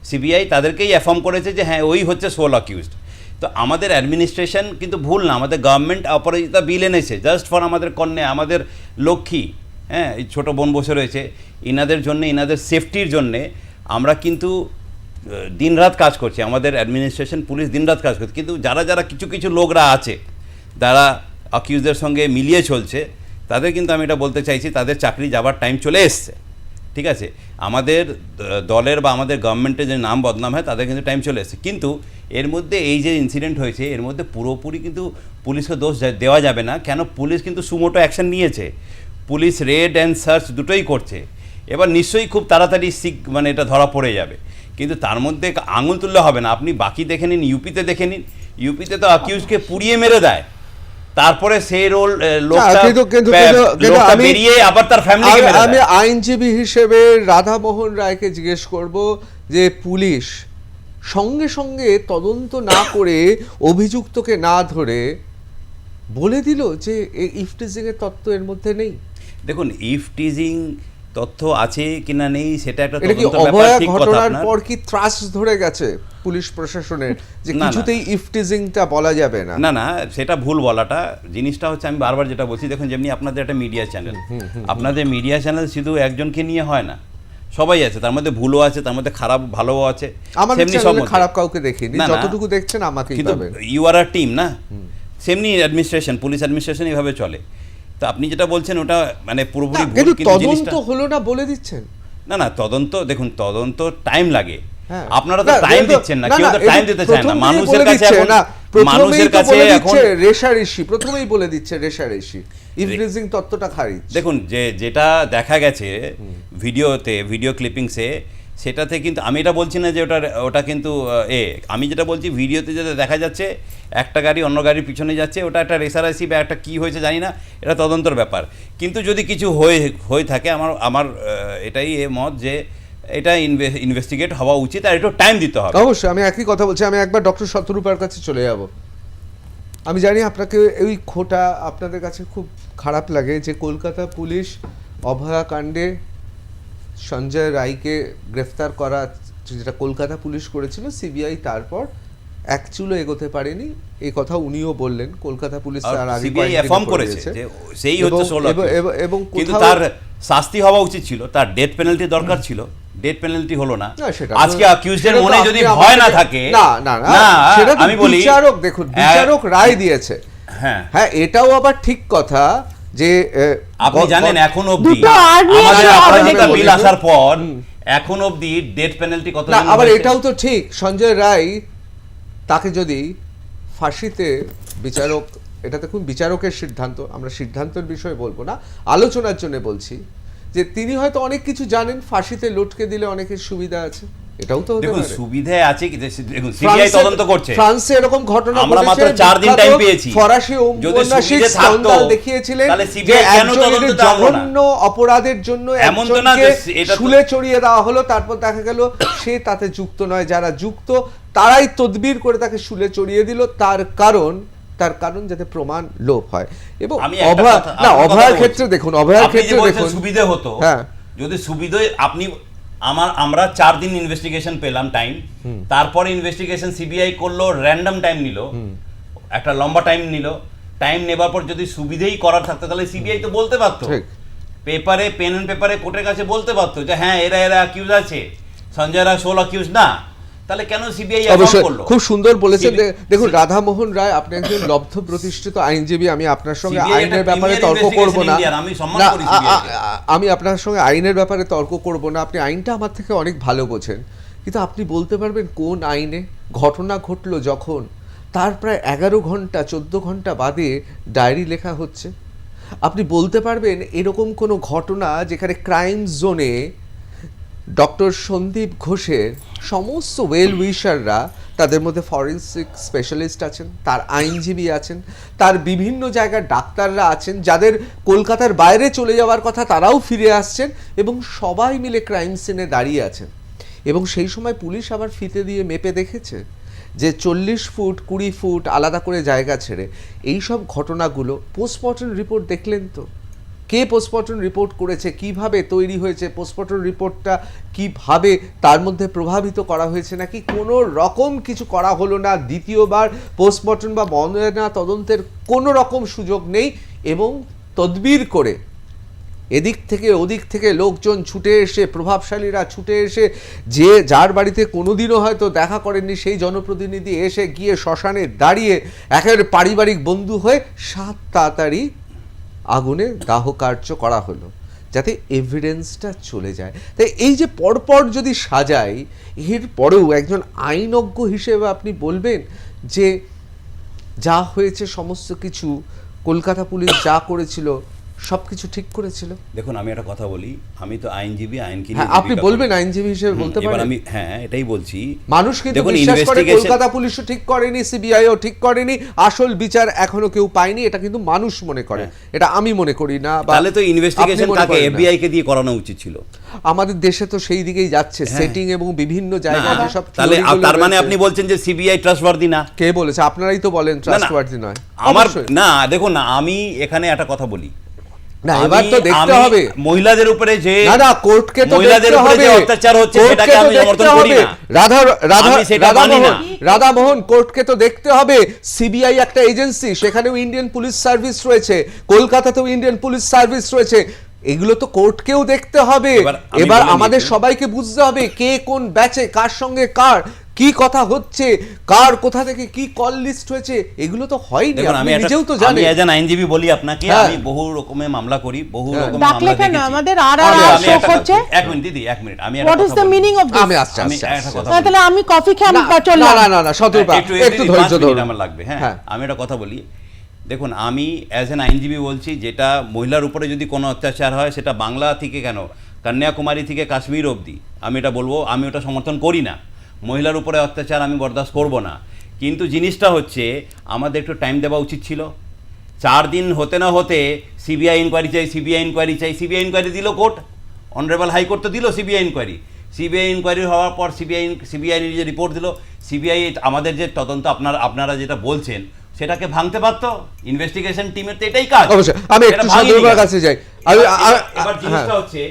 সিবিআই তাদেরকেই অ্যাফার্ম করেছে যে হ্যাঁ ওই হচ্ছে সোল অ্যাকিউজড। তো আমাদের অ্যাডমিনিস্ট্রেশন কিন্তু ভুল না, আমাদের গভর্নমেন্ট অপরাজিতা বিল এনেছে জাস্ট ফর আমাদের কন্যা, আমাদের লক্ষ্মী, হ্যাঁ এই ছোটো বোন বসে রয়েছে, ইনাদের জন্যে, ইনাদের সেফটির জন্যে আমরা কিন্তু দিনরাত কাজ করছি। আমাদের অ্যাডমিনিস্ট্রেশন, পুলিশ দিনরাত কাজ করছে। কিন্তু যারা কিছু কিছু লোকরা আছে, যারা অ্যাকিউজদের সঙ্গে মিলিয়ে চলছে, তাদের কিন্তু আমি এটা বলতে চাইছি, তাদের চাকরি যাবার টাইম চলে এসছে। ঠিক আছে, আমাদের দলের বা আমাদের গভর্নমেন্টের যে নাম বদনাম হয়, তাদের কিন্তু টাইম চলে এসছে। কিন্তু এর মধ্যে এই যে ইনসিডেন্ট হয়েছে, এর মধ্যে পুরোপুরি কিন্তু পুলিশকে দোষ দেওয়া যাবে না। কেন, পুলিশ কিন্তু সুমোটো অ্যাকশন নিয়েছে, পুলিশ রেড অ্যান্ড সার্চ দুটোই করছে। এবার নিশ্চয়ই খুব তাড়াতাড়ি মানে এটা ধরা পড়ে যাবে, কিন্তু তার মধ্যে আঙুল তুললে হবে না। আপনি বাকি দেখে নিন, ইউপিতে দেখে নিন, ইউপিতে তো অ্যাকিউজকে পুড়িয়ে মেরে দেয়, তারপরে সেই লোকটা বেরিয়ে আবার তার ফ্যামিলিকে মেরে দেয়। আমি আইনজীবী হিসেবে রাধামোহন রায়কে জিজ্ঞেস করব যে পুলিশ সঙ্গে সঙ্গে তদন্ত না করে, অভিযুক্তকে না ধরে বলে দিল যে ইফটিজিং এর তত্ত্ব এর মধ্যে নেই। দেখুন, ইফটিজিং তথ্য আছে কিনা নেই সেটা একটা ঘটনার পর কি ত্রাস ধরে গেছে পুলিশ প্রশাসনের যে কিছুতেই ইফটিজিংটা বলা যাবে না? না না, সেটা ভুল বলাটা। জিনিসটা হচ্ছে, আমি বারবার যেটা বলছি, দেখুন যেমনি আপনাদের একটা মিডিয়া চ্যানেল, আপনাদের মিডিয়া চ্যানেল শুধু একজনকে নিয়ে হয় না, সবাই আছে, তার মধ্যে ভুলও আছে, তার মধ্যে খারাপ ভালোও আছে। সেমনি সব খারাপ কাউকে দেখিনি, যতটুকু দেখছেন আমাকেই পাবেন। ইউ আর আ টিম না, সেমনি অ্যাডমিনিস্ট্রেশন, পুলিশ অ্যাডমিনিস্ট্রেশন এইভাবে চলে। তো আপনি যেটা বলছেন ওটা মানে পুরোপুরি ভুল, কিন্তু তদন্ত হলো না বলে দিচ্ছেন। না, তদন্ত, দেখুন তদন্ত টাইম লাগে, আপনারা তো টাইম দিচ্ছেন না, কেউ তো টাইম দিতে চায় না। মানুষের কাছে এখন রেশারেশি, প্রথমেই বলে দিচ্ছে রেশারেশি, ইফটিজিং তত্ত্বটা খারিজ। দেখুন যেটা দেখা গেছে ভিডিও ক্লিপিংসে, সেটাতে কিন্তু আমি এটা বলছি না যে ওটা কিন্তু আমি যেটা বলছি, ভিডিওতে যেটা দেখা যাচ্ছে একটা গাড়ি অন্য গাড়ির পিছনে যাচ্ছে, ওটা একটা রেসারেসি বা একটা কী হয়েছে জানি না, এটা তদন্তের ব্যাপার। কিন্তু যদি কিছু হয়ে থাকে, আমার এটাই মত যে এটা ইনভেস্টিগেট হওয়া উচিত, আর একটু টাইম দিতে হবে। অবশ্যই, আমি একই কথা বলছি। আমি একবার ডক্টর শতরূপার কাছে চলে যাব। আমি জানি আপনাকে ওই খোটা আপনাদের কাছে খুব খারাপ লাগে যে কলকাতা পুলিশ অভয়াকাণ্ডে সঞ্জয় রায়কে গ্রেফতার করা, যেটা কলকাতা পুলিশ করেছিল, সিবিআই তারপর এক চুলো এগোতে পারেনি, এই কথা উনিও বললেন। কলকাতা পুলিশ তার আগে করেছে যে সেই হচ্ছে এবং কিন্তু তার শাস্তি হওয়া উচিত ছিল, তার ডেথ পেনাল্টি দরকার ছিল, ডেথ পেনাল্টি হলো না। আজকে অ্যাকিউজদের মনে যদি ভয় না থাকে, আমি বলি বিচারক, দেখুন বিচারক রায় দিয়েছে, হ্যাঁ এটাও আবার ঠিক কথা যে আপনি জানেন এখন অবধি দুটো আর নিয়ে আমাদের আসা হবে অপরাজিতা নাকি? বিল আসার পর এখন অবধি ডেথ পেনাল্টি কত না আবার এটাও তো ঠিক, সঞ্জয় রায় তাকে যদি ফাঁসিতে বিচারক, এটা দেখুন বিচারকের সিদ্ধান্ত, আমরা সিদ্ধান্তের বিষয়ে বলবো না, আলোচনার জন্য বলছি যে তিনি হয়তো অনেক কিছু জানেন, ফাঁসিতে লটকে দিলে অনেকের সুবিধা আছে, এটাও তো হতে দেখুন পারে। সুবিধা আছে কি, দেখুন সিবিআই তদন্ত করছে, ফ্রান্সে এরকম ঘটনা আমরা ঘটেছে, মাত্র 4 দিন বিখ্যাত টাইম পেয়েছি। ফরাসি যদি ঔপন্যাসিক সুবিধা থাকতো, স্কন্দাল দেখিয়েছিলেন তাহলে যে CBI কেন একজনের তদন্তটা আনলো না? জঘন্য অপরাধের জন্য এমন তো না একজনকে যে এটা তো- শুলে চড়িয়ে দেওয়া হলো, তারপর দেখা গেল সে তাতে যুক্ত নয়, যারা যুক্ত তারাই তদবির করে তাকে শুলে চড়িয়ে দিল, তার কারণ যাতে প্রমাণ লোপ হয়। এবং আমি একটা অভয় কথা- না, আপনার কথা অভয়ের বলছি। ক্ষেত্রে দেখুন, অভয়ের আপনি যে ক্ষেত্রে বলছেন দেখুন সুবিধে হতো, হ্যাঁ। যদি সুবিধে আপনি আমরা 4 দিন ইনভেস্টিগেশন পেলাম টাইম, তারপরে ইনভেস্টিগেশন সিবিআই করলো, র্যান্ডম টাইম নিল, একটা লম্বা টাইম নিল, টাইম নেবার পর যদি সুবিধেই করার থাকতো তাহলে সিবিআই তো বলতে পারতো, ঠিক। পেপারে পেন এন্ড পেপারে কোর্টের কাছে বলতে পারতো যে হ্যাঁ এরা অ্যাকিউজ আছে, সঞ্জয় রায় সোল অ্যাকিউজ না, তাহলে কেন সিবিআই অবশ্যই করলো? খুব সুন্দর বলেছেন। CBI দেখুন রাধামোহন রায়, আপনি একজন লব্ধ প্রতিষ্ঠিত আইনজীবী, আমি আপনার সঙ্গে CBI আইনের একটা ব্যাপারে premier তর্ক করব না, investigation Indian, আমি সম্মান না, করি CBI কে। আমি আপনার সঙ্গে আইনের ব্যাপারে তর্ক করব না, আপনি আইনটা আমার থেকে অনেক ভালো বোঝেন, কিন্তু আপনি বলতে পারবেন কোন আইনে ঘটনা ঘটলো যখন তার প্রায় 11 ঘন্টা 14 ঘন্টা বাদে ডায়েরি লেখা হচ্ছে? আপনি বলতে পারবেন এরকম কোনো ঘটনা যেখানে ক্রাইম জোনে ডক্টর সন্দীপ ঘোষের সমস্ত ওয়েল উইশাররা, তাদের মধ্যে ফরেন্সিক স্পেশালিস্ট আছেন, তার আইনজীবী আছেন, তার বিভিন্ন জায়গার ডাক্তাররা আছেন, যাদের কলকাতার বাইরে চলে যাওয়ার কথা তারাও ফিরে আসছেন, এবং সবাই মিলে ক্রাইম সিনে দাঁড়িয়ে আছেন, এবং সেই সময় পুলিশ আবার ফিতে দিয়ে মেপে দেখেছে যে 40 ফুট 20 ফুট আলাদা করে জায়গা ছেড়ে এই সব ঘটনাগুলো। পোস্টমর্টম রিপোর্ট দেখলেন তো, কে পোস্টমর্টম রিপোর্ট করেছে, কিভাবে তৈরি হয়েছে, পোস্টমর্টম রিপোর্টটা কিভাবে তার মধ্যে প্রভাবিত করা হয়েছে, নাকি কোনো রকম কিছু করা হলো না, দ্বিতীয়বার পোস্টমর্টম বা ময়না তদন্তের কোনো রকম সুযোগ নেই, এবং তদবির করে এদিক থেকে ওদিক থেকে লোকজন ছুটে এসে, প্রভাবশালীরা ছুটে এসে, যে যার বাড়িতে কোনোদিনও হয়তো দেখা করেননি সেই জনপ্রতিনিধি এসে গিয়ে শ্মশানে দাঁড়িয়ে একেবারে পারিবারিক বন্ধু হয়ে তাড়াতাড়ি আগুনে দাহ কার্য করা হলো, যাতে এভিডেন্সটা চলে যায়। তাই এই যে পরপর যদি সাজাই, এর পরেও একজন আইনজ্ঞ হিসেবে আপনি বলবেন যে যা হয়েছে সমস্ত কিছু কলকাতা পুলিশ যা করেছিল সব কিছু ঠিক করেছিল? দেখুন আমি একটা কথা বলি, আমি তো আইনজীবী, আইনকে হ্যাঁ, আপনি বলবেন আইনজীবী হিসেবে বলতে এবার পারেন। আমি এটাই বলছি, মানুষ কিন্তু দেখুন, বিশ্বাস করে investigation- কলকাতা পুলিশও ঠিক করেনি, সিবিআইও ঠিক করেনি, আসল বিচার এখনো কেউ পায়নি, এটা কিন্তু মানুষ মনে করে, এটা আমি মনে করি না। বা তাহলে তো ইনভেস্টিগেশন আপনি মনে কাকে, করেন না। এফবিআই কে দিয়ে করানো উচিত ছিল। আমাদের দেশে তো সেই দিকেই যাচ্ছে, সেটিং এবং বিভিন্ন জায়গায় যেসব তাহলে theory গুলো তার মানে রয়েছে। আপনি বলছেন যে সিবিআই ট্রাস্টওয়ার্দি না? কে বলেছে? আপনারাই তো বলেন ট্রাস্টওয়ার্দি নয়। আমার অবশ্যই। না, দেখুন না, আমি এখানে একটা কথা বলি, না, এবার তো দেখতে আমি হবে মহিলাদের উপরে যে না কোর্টকে তো মহিলাদের দেখতে উপরে হবে, যে অত্যাচার হচ্ছে কোর্টকে সেটাকে তো আমি দেখতে সমর্থন করি হবে। না। আমি সেটা মানি না। রাধামোহন কোর্টকে তো দেখতে হবে, সিবিআই একটা এজেন্সি, সেখানেও ইন্ডিয়ান পুলিশ সার্ভিস রয়েছে, কলকাতাতেও ইন্ডিয়ান পুলিশ সার্ভিস রয়েছে, এগুলো তো কোর্টকেও দেখতে হবে। এবার আমি এবার বলে আমাদের নিচ্ছি। সবাইকে বুঝতে হবে কে কোন ব্যাচে, কার সঙ্গে কার কি কথা হচ্ছে, কার কোথা থেকে কি কল লিস্ট হয়েছে, এগুলো তো হয়নি, দেখুন আপনি আমি নিজেও তো আমি জানেন। এজ অ্যান আইনজীবী বলি আপনাকে, হ্যাঁ। আমি বহু রকমের মামলা করি, বহু হ্যাঁ। রকমের ডাকলে মামলা কেন দেখেছি। আমাদের আমি শো একটা- করছে? এক মিনিট দিদি, এক মিনিট, আমি একটা হোয়াট ইজ কথা দ্য বলি। মিনিং অফ আমি দিস? আসছি আমি আসছি, একটা আসছি। কথা তাহলে আমি কফি খেয়ে আমি না চললাম। না শতরূপা, একটু ধৈর্য ধরুন, আমার লাগবে। হ্যাঁ। হ্যাঁ, আমি একটা কথা বলি, দেখুন আমি অ্যাজ অ্যান আইনজীবী বলছি, যেটা মহিলার উপরে যদি কোনো অত্যাচার হয়, সেটা বাংলা থেকে কেন কন্যাকুমারী থেকে কাশ্মীর অবধি, আমি এটা বলবো, আমি ওটা সমর্থন করি না। মহিলার উপরে অত্যাচার আমি বরদাস্ত করব না, কিন্তু জিনিসটা হচ্ছে আমাদের একটু টাইম দেওয়া উচিত ছিল। 4 দিন হতে না হতে সিবিআই ইনকোয়ারি চাই, সিবিআই ইনকোয়ারি চাই, সিবিআই ইনকোয়ারি দিল কোর্ট, অনারেবল হাইকোর্ট তো দিল সিবিআই ইনকোয়ারি। সিবিআই ইনকোয়ারি হওয়ার পর সিবিআই যে রিপোর্ট দিল, সিবিআই আমাদের যে তদন্ত আপনারা যেটা বলছেন সেটাকে ভাঙতে পারতো। ইনভেস্টিগেশন টিমের তো এটাই কাজ। অবশ্যই, আমি একটু এটা ভাঙেনি সদরুপার কেন? কাছে যাই। এবার জিনিসটা হচ্ছে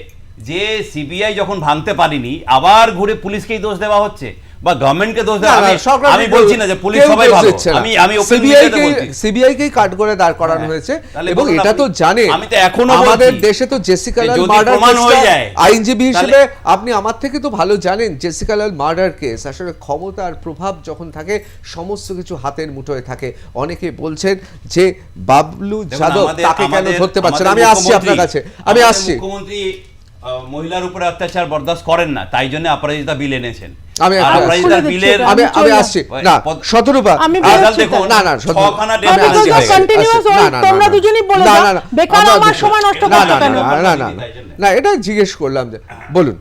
যে সিবিআই যখন ভাঙতে পারেনি, আবার ঘুরে পুলিশকেই দোষ দেওয়া হচ্ছে, বা গভর্নমেন্টকে দোষ না, দেওয়া, না, সরকার আমি বলছি না যে পুলিশ কেউ সবাই দোষ ভালো, দিচ্ছে না। আমি ওপেন CBI মিডিয়াতে বলছি। সিবিআইকেই কাট করে দাঁড় করানো হয়েছে, তাহলে এবং বলুন এটা তো আপনি- জানেন আমি তো এখনো আমাদের বলছি দেশে তো জেসিকা যে লাল যদি মার্ডার প্রমাণ হয়ে কেসটা যায়, আইনজীবী তাহলে- হিসেবে আপনি আমার থেকে তো ভালো জানেন জেসিকা লাল মার্ডার কেস আসলে ক্ষমতার প্রভাব যখন থাকে সমস্ত কিছু হাতের মুঠোয় থাকে। অনেকে বলছেন যে বাবলু দেখুন, যাদব আমাদের- তাকে কেন আমাদের- ধরতে পারছেন। আমাদের আমি আসছি আপনার কাছে, আমি আমাদের আসছি। মুখ্যমন্ত্রী মহিলার উপরে অত্যাচার বরদাস্ত করেন না, তাই জন্য অপরাজিতা বিল এনেছেন। আমি আর একটা- অপরাজিতা খুলে বিলের দিচ্ছি আমি আসছি না শতরূপা আমি আদালত বেরোচ্ছি দেখুন, তো। না না শতরূপা, ছখানা আমি ডেট আসছি, হয়ে গেছে। continuous আসছি। ওই না, না, তোমরা না, না, দুজনই বলে না, যাও। না, না, বেকার আমরা আমার দুজন- সময় নষ্ট না, করছো না, কেন? না, না, না, না, এটা জিজ্ঞেস করলাম যে বলুন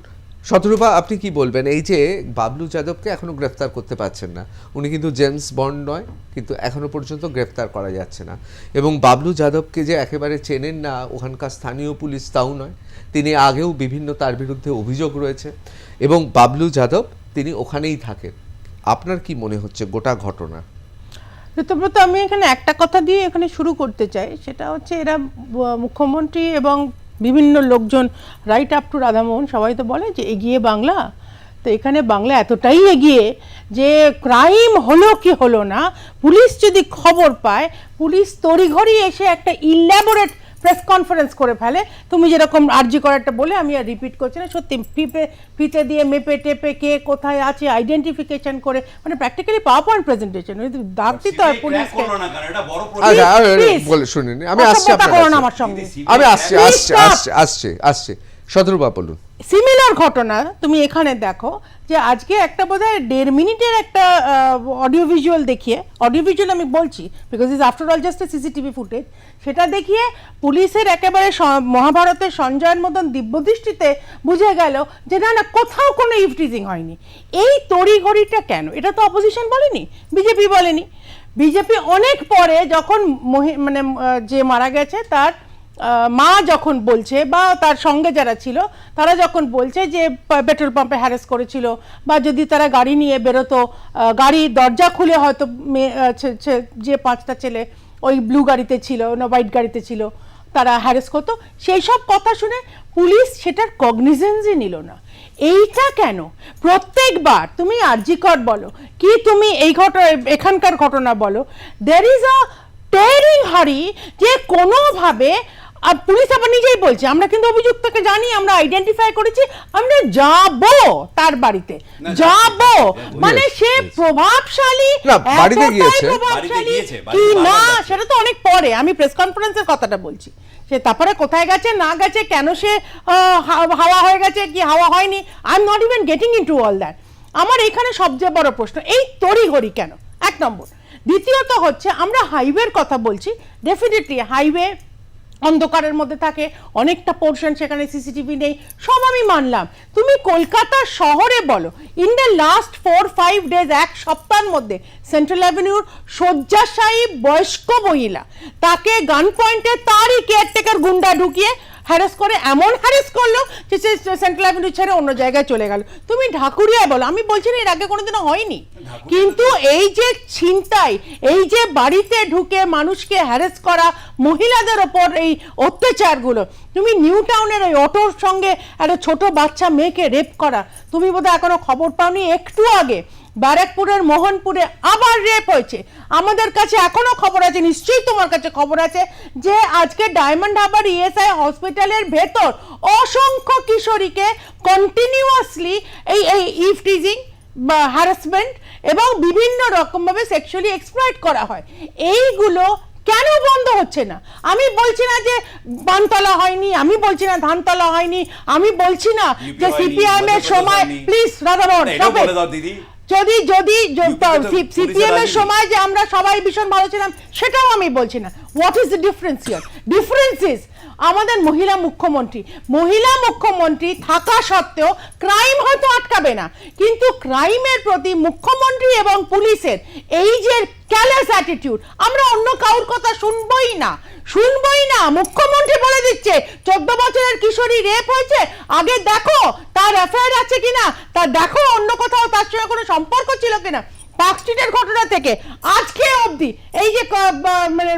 শতরূপা আপনি কি বলবেন এই যে বাবলু যাদবকে এখনো গ্রেফতার করতে পারছেন না, উনি কিন্তু জেমস বন্ড নয়, কিন্তু এখনো পর্যন্ত গ্রেফতার করা যাচ্ছে না, এবং বাবলু যাদবকে যে একেবারে চেনেন না ওখানকার স্থানীয় পুলিশ তাও নয়, তিনি আগেও বিভিন্ন তার বিরুদ্ধে অভিযোগ রয়েছে, এবং বাবলু যাদব তিনি ওখানেই থাকেন। আপনার কি মনে হচ্ছে গোটা ঘটনা? প্রথমত আমি এখানে একটা কথা দিয়ে এখানে শুরু করতে চাই, সেটা হচ্ছে এরা মুখ্যমন্ত্রী এবং বিভিন্ন লোকজন রাইট আপ টু রাধামোহন সবাই তো বলে যে এগিয়ে বাংলা, তো এখানে বাংলা এতটাই এগিয়ে যে ক্রাইম হলো কি হলো না, পুলিশ যদি খবর পায় পুলিশ তড়িঘড়ি এসে একটা ইল্যাবোরেট প্রেস কনফারেন্স করে ফেলে। তুমি যেরকম আরজি করাটা বলে আমি আর রিপিট করছি না, সত্যি ফিতে দিয়ে মেপে টেপে কে কোথায় আছে আইডেন্টিফিকেশন করে, মানে প্র্যাকটিক্যালি পাওয়ার পয়েন্ট প্রেজেন্টেশন দাগ দিতে হয় পুলিশকে। করলো না কেন? এটা বড় আচ্ছা, please, বলে শুনিনি, আমি আসছি অসভ্যতা আপনার করো না কাছে। আমার সঙ্গে। আমি আসছি Please আসছি stop. আসছি আসছি আসছি শতরূপা বলুন। সিমিলার ঘটনা তুমি এখানে দেখো যে আজকে একটা বোধহয় 1.5 মিনিটের একটা অডিও ভিজুয়াল দেখিয়ে, অডিও ভিজুয়াল আমি বলছি because is after all just a CCTV footage, সেটা দেখিয়ে পুলিশের একেবারে মহাভারতের সঞ্জয়ের মতন দিব্যদৃষ্টিতে বুঝে গেল যে না না কোথাও কোনো ইভটিজিং হয়নি। এই তড়িঘড়িটা কেন? এটা তো অপোজিশন বলেনি, বিজেপি বলেনি। বিজেপি অনেক পরে যখন মানে যে মারা গেছে তার মা যখন বলছে বা তার সঙ্গে যারা ছিল তারা যখন বলছে যে পেট্রোল পাম্পে হ্যারাস করেছিল, বা যদি তারা গাড়ি নিয়ে বেরোতো গাড়ির দরজা খুলে হয়তো যে 5টা ছেলে ওই ব্লু গাড়িতে ছিল না হোয়াইট গাড়িতে ছিল তারা হ্যারাস করতো, সেই সব কথা শুনে পুলিশ সেটার কগনিজেন্সই নিল না। এইটা কেন? প্রত্যেকবার তুমি আরজিকর বলো কি তুমি এই এখানকার ঘটনা বলো, দেয়ার ইজ আ টেয়ারিং হারি যে কোনোভাবে পুলিশ আবার নিজেই বলছে আমরা কিন্তু অভিযুক্তকে জানি, আমরা আইডেন্টিফাই করেছি, আমরা যাবো তার বাড়িতে, যাবো, মানে সে প্রভাবশালী, না, বাড়িতে এতটাই গিয়েছে। প্রভাবশালী বাড়িতে গিয়েছে, কি বাড়িতে না বারবার সেটা তো অনেক পরে, আমি প্রেস কনফারেন্সের কথাটা বলছি। সে তারপরে কোথায় গেছে না গেছে, কেন সে হাওয়া হয়ে গেছে কি হাওয়া হয়নি, I am not even getting into all that. আমার এখানে সবচেয়ে বড় প্রশ্ন এই তড়িঘড়ি কেন, এক নম্বর। দ্বিতীয়ত হচ্ছে আমরা হাইওয়ের কথা বলছি, ডেফিনেটলি হাইওয়ে অন্ধকারের মধ্যে থাকে, অনেকটা পোর্শন সেখানে সিসিটিভি নেই, সব আমি মানলাম। তুমি কলকাতা শহরে বলো ইন দ্য লাস্ট 4-5 ডেজ, এক সপ্তাহের মধ্যে সেন্ট্রাল অ্যাভিনিউর শয্যাশায়ী বয়স্ক মহিলা তাকে গান পয়েন্টে তারই কেয়ারটেকার গুন্ডা ঢুকিয়ে হ্যারাস করে, এমন হ্যারাস করলো যে সে সেন্ট্রাল অ্যাভিনিউ ছেড়ে অন্য জায়গায় চলে গেল। তুমি ঢাকুরিয়া বলো, আমি বলছি না এর আগে কোনোদিনও হয়নি, কিন্তু এই যে ছিনতাই, এই যে বাড়িতে ঢুকে মানুষকে হ্যারাস করা, মহিলাদের ওপর এই অত্যাচারগুলো, তুমি নিউ টাউনের ওই অটোর সঙ্গে একটা ছোট বাচ্চা মেয়েকে রেপ করা, তুমি বোধহয় এখনো খবর পাওনি, একটু আগে ব্যারাকপুরের মোহনপুরে আবার রেপ হয়েছে। আমাদের কাছে এখনো খবর আছে, নিশ্চয়ই তোমার কাছে খবর আছে, যে আজকে ডায়মন্ড হারবার ইএসআই হসপিটালের ভেতর অসংখ্য কিশোরীকে কন্টিনিউয়াসলি এই ইভটিজিং বা হ্যারাসমেন্ট এবং বিভিন্ন রকমভাবে সেক্সুয়ালি এক্সপ্লয়েট করা হয়। এইগুলো কেন বন্ধ হচ্ছে না? আমি বলছি না যে বানতলা হয়নি, আমি বলছি না ধানতলা হয়নি, আমি বলছি না যে সিপিআইএম এর সময়, প্লিজ রাধামোহন যদি সিপিএম এর সময় যে আমরা সবাই ভীষণ ভালো ছিলাম সেটাও আমি বলছি না। What is the difference here? Difference is আমাদের মহিলা মুখ্যমন্ত্রী থাকা সত্ত্বেও ক্রাইম হয়তো আটকাবে না, কিন্তু ক্রাইমের প্রতি মুখ্যমন্ত্রী এবং পুলিশের এই যে ক্যালেস অ্যাটিটিউড, আমরা অন্য কারোর কথা শুনবই না। মুখ্যমন্ত্রী বলে দিচ্ছে 14 বছরের কিশোরী রেপ হয়েছে, আগে দেখো তার এফআইআর আছে কিনা, তার দেখো অন্য কোথাও তার সঙ্গে কোনো সম্পর্ক ছিল কিনা। পার্ক স্ট্রিটের ঘটনা থেকে আজকে অবধি এই যে মানে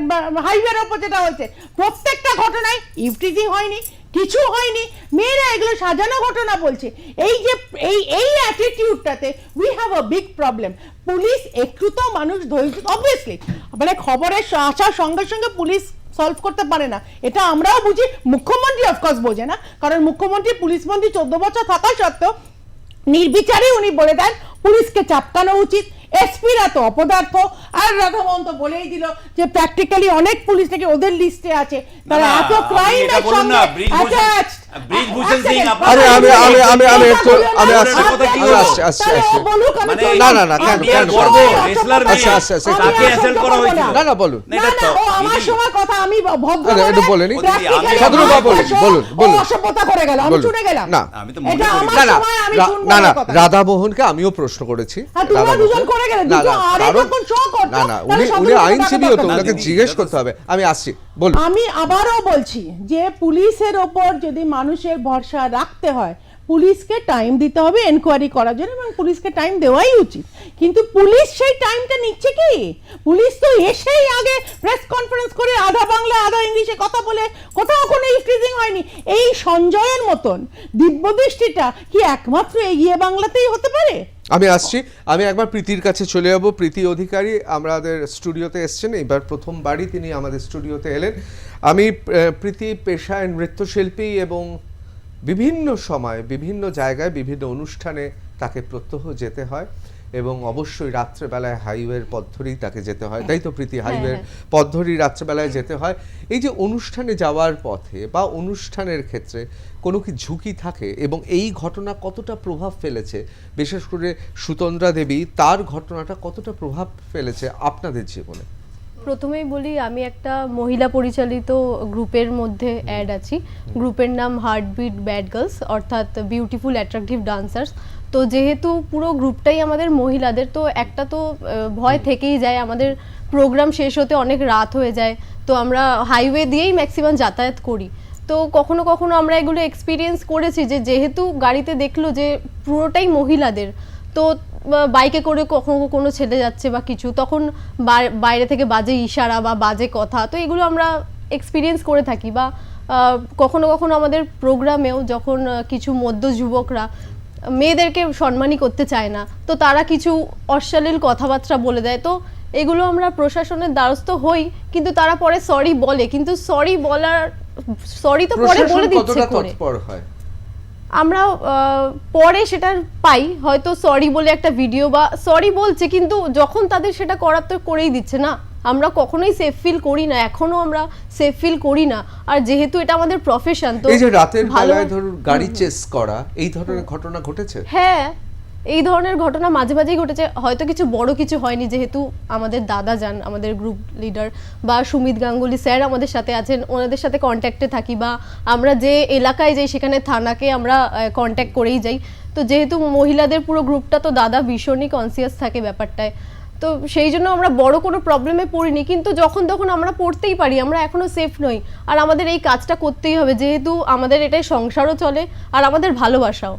হাইওয়ের ওপর যেটা হয়েছে, প্রত্যেকটা ঘটনায় ইভটিজিং হয়নি, কিছু হয়নি, মেয়েরা এগুলো সাজানো ঘটনা বলছে। এই যে এই অ্যাটিটিউডটাতে we have a big problem. Police একটু তো মানুষ ধৈর্য, অবভিয়াসলি মানে খবরের আসার সঙ্গে সঙ্গে পুলিশ সলভ করতে পারে না, এটা আমরাও বুঝি, মুখ্যমন্ত্রী অফকোর্স বোঝে না, কারণ মুখ্যমন্ত্রী পুলিশ মন্ত্রী 14 বছর থাকা সত্ত্বেও নির্বিচারে উনি বলে দেন পুলিশকে চাপকানো উচিত, এসপিরা তো অপদার্থ। আর রাধামোহন তো বলেই দিল যে প্র্যাকটিক্যালি অনেক পুলিশ নাকি ওদের লিস্টে আছে, তারা এত ক্রাইমের সঙ্গে attached। আরে আমি একটু আমি আসছি বলুক, আমি মানে চলে না যাবো। না কেন আমি কেন আর করবো, বলবো না। wrestler মেয়ে, আচ্ছা, তাকে assault করা হয়েছিল। না বলুন না, এটা তো ও আমার দিদি, সময় কথা আমি ভদ্র আরে, একটু বলে নি। practically ভদ্রভাবে আমার বলুন, কথা, বলুন। ও অসভ্যতা করে গেল, আমি বলুন। শুনে গেলাম। না। আমি তো মনে এটা করি আমার না না সময় আমি শুনবো না না না কথা। রাধামোহনকে আমিও প্রশ্ন করেছি। হ্যাঁ, তোমরা রাধামোহনকে। দুজন করে গেলে, না, দুটো না, আরে কারণ- যখন show করতো, না না তাহলে উনি সবগুলো আইনজীবী টাকা হতো, দরকার ওনাকে নেই। জিজ্ঞেস করতে হবে। আমি আসছি, বলুন। আমি আবারও বলছি যে পুলিশের ওপর যদি মানুষের ভরসা রাখতে হয়, পুলিশকে টাইম দিতে হবে এনকোয়ারি করার জন্য, এবং পুলিশকে টাইম দেওয়াই উচিত। কিন্তু পুলিশ সেই টাইমটা নিচ্ছে কি? পুলিশ তো এসেই আগে প্রেস কনফারেন্স করে আধা বাংলা আধা ইংলিশে কথা বলে, কোথাও কোনো ইফটিজিং হয়নি। এই সঞ্জয়ের মতন দিব্যদৃষ্টিটা কি একমাত্র এগিয়ে বাংলাতেই হতে পারে? আমি আসছি, আমি একবার প্রীতির কাছে চলে যাব। প্রীতি অধিকারী আমাদের স্টুডিওতে এসছেন, এবার প্রথমবারই তিনি আমাদের স্টুডিওতে এলেন। আমি প্রীতি পেশায় নৃত্যশিল্পী এবং বিভিন্ন সময় বিভিন্ন জায়গায় বিভিন্ন অনুষ্ঠানে তাকে প্রত্যহ যেতে হয়, এবং অবশ্যই রাত্রেবেলায় হাইওয়ের পথ ধরেই তাকে যেতে হয়, তাই তো প্রীতি? হাইওয়ের পথ ধরেই রাত্রেবেলায় যেতে হয়। এই যে অনুষ্ঠানে যাওয়ার পথে বা অনুষ্ঠানের ক্ষেত্রে কোনো কি ঝুঁকি থাকে, এবং এই ঘটনা কতটা প্রভাব ফেলেছে, বিশেষ করে সুতন্দ্রা দেবী, তার ঘটনাটা কতটা প্রভাব ফেলেছে আপনাদের জীবনে? প্রথমেই বলি, আমি একটা মহিলা পরিচালিত গ্রুপের মধ্যে অ্যাড আছি। গ্রুপের নাম হার্টবিট ব্যাড গার্লস, অর্থাৎ বিউটিফুল অ্যাট্রাকটিভ ডান্সার্স। তো যেহেতু পুরো গ্রুপটাই আমাদের মহিলাদের, তো একটা তো ভয় থেকেই যায়, আমাদের প্রোগ্রাম শেষ হতে অনেক রাত হয়ে যায়, তো আমরা হাইওয়ে দিয়েই ম্যাক্সিমাম যাতায়াত করি। তো কখনো কখনো আমরা এগুলো এক্সপিরিয়েন্স করেছি যে যেহেতু গাড়িতে দেখলো যে পুরোটাই মহিলাদের, তো বাইকে করে কখনো কোনো ছেলে যাচ্ছে বা কিছু, তখন বাইরে থেকে বাজে ইশারা বা বাজে কথা, তো এগুলো আমরা এক্সপিরিয়েন্স করে থাকি। বা কখনো কখনো আমাদের প্রোগ্রামেও যখন কিছু মধ্য যুবকরা মেয়েদেরকে সম্মানই করতে চায় না, তো তারা কিছু অশ্লীল কথাবার্তা বলে দেয়, তো এগুলো আমরা প্রশাসনের দ্বারস্থ হই, কিন্তু তারা পরে সরি বলে, কিন্তু সরি তো পরে বলে দিচ্ছে করে, আমরা পরে সেটা পাই হয়তো সরি বলে একটা ভিডিও বা সরি বলছে, কিন্তু যখন তাদের সেটা করার তো করেই দিচ্ছে না, আমরা কখনোই সেফ ফিল করি না, এখনো আমরা সেফ ফিল করি না। আর যেহেতু এটা আমাদের প্রফেশন, তো এই যে রাতের বেলায় ধরুন গাড়ি চেস করা, এই ধরনের ঘটনা ঘটেছে? হ্যাঁ, এই ধরনের ঘটনা মাঝে মাঝেই ঘটেছে, হয়তো কিছু বড় কিছু হয়নি, যেহেতু আমাদের দাদা যান, আমাদের গ্রুপ লিডার বা সুমিত গাঙ্গুলি স্যার আমাদের সাথে আছেন, ওনাদের সাথে কন্ট্যাক্টে থাকি, বা আমরা যে এলাকায় যাই সেখানে থানাকে আমরা কন্ট্যাক্ট করেই যাই। তো যেহেতু মহিলাদের পুরো গ্রুপটা, তো দাদা ভীষণই কনসিয়াস থাকে ব্যাপারটায়, তো সেই জন্য আমরা বড় কোনো প্রবলেমে পড়িনি, কিন্তু যখন তখন আমরা পড়তেই পারি, আমরা এখনো সেফ নই। আর আমাদের এই কাজটা করতেই হবে, যেহেতু আমাদের এটাই সংসারও চলে আর আমাদের ভালোবাসাও।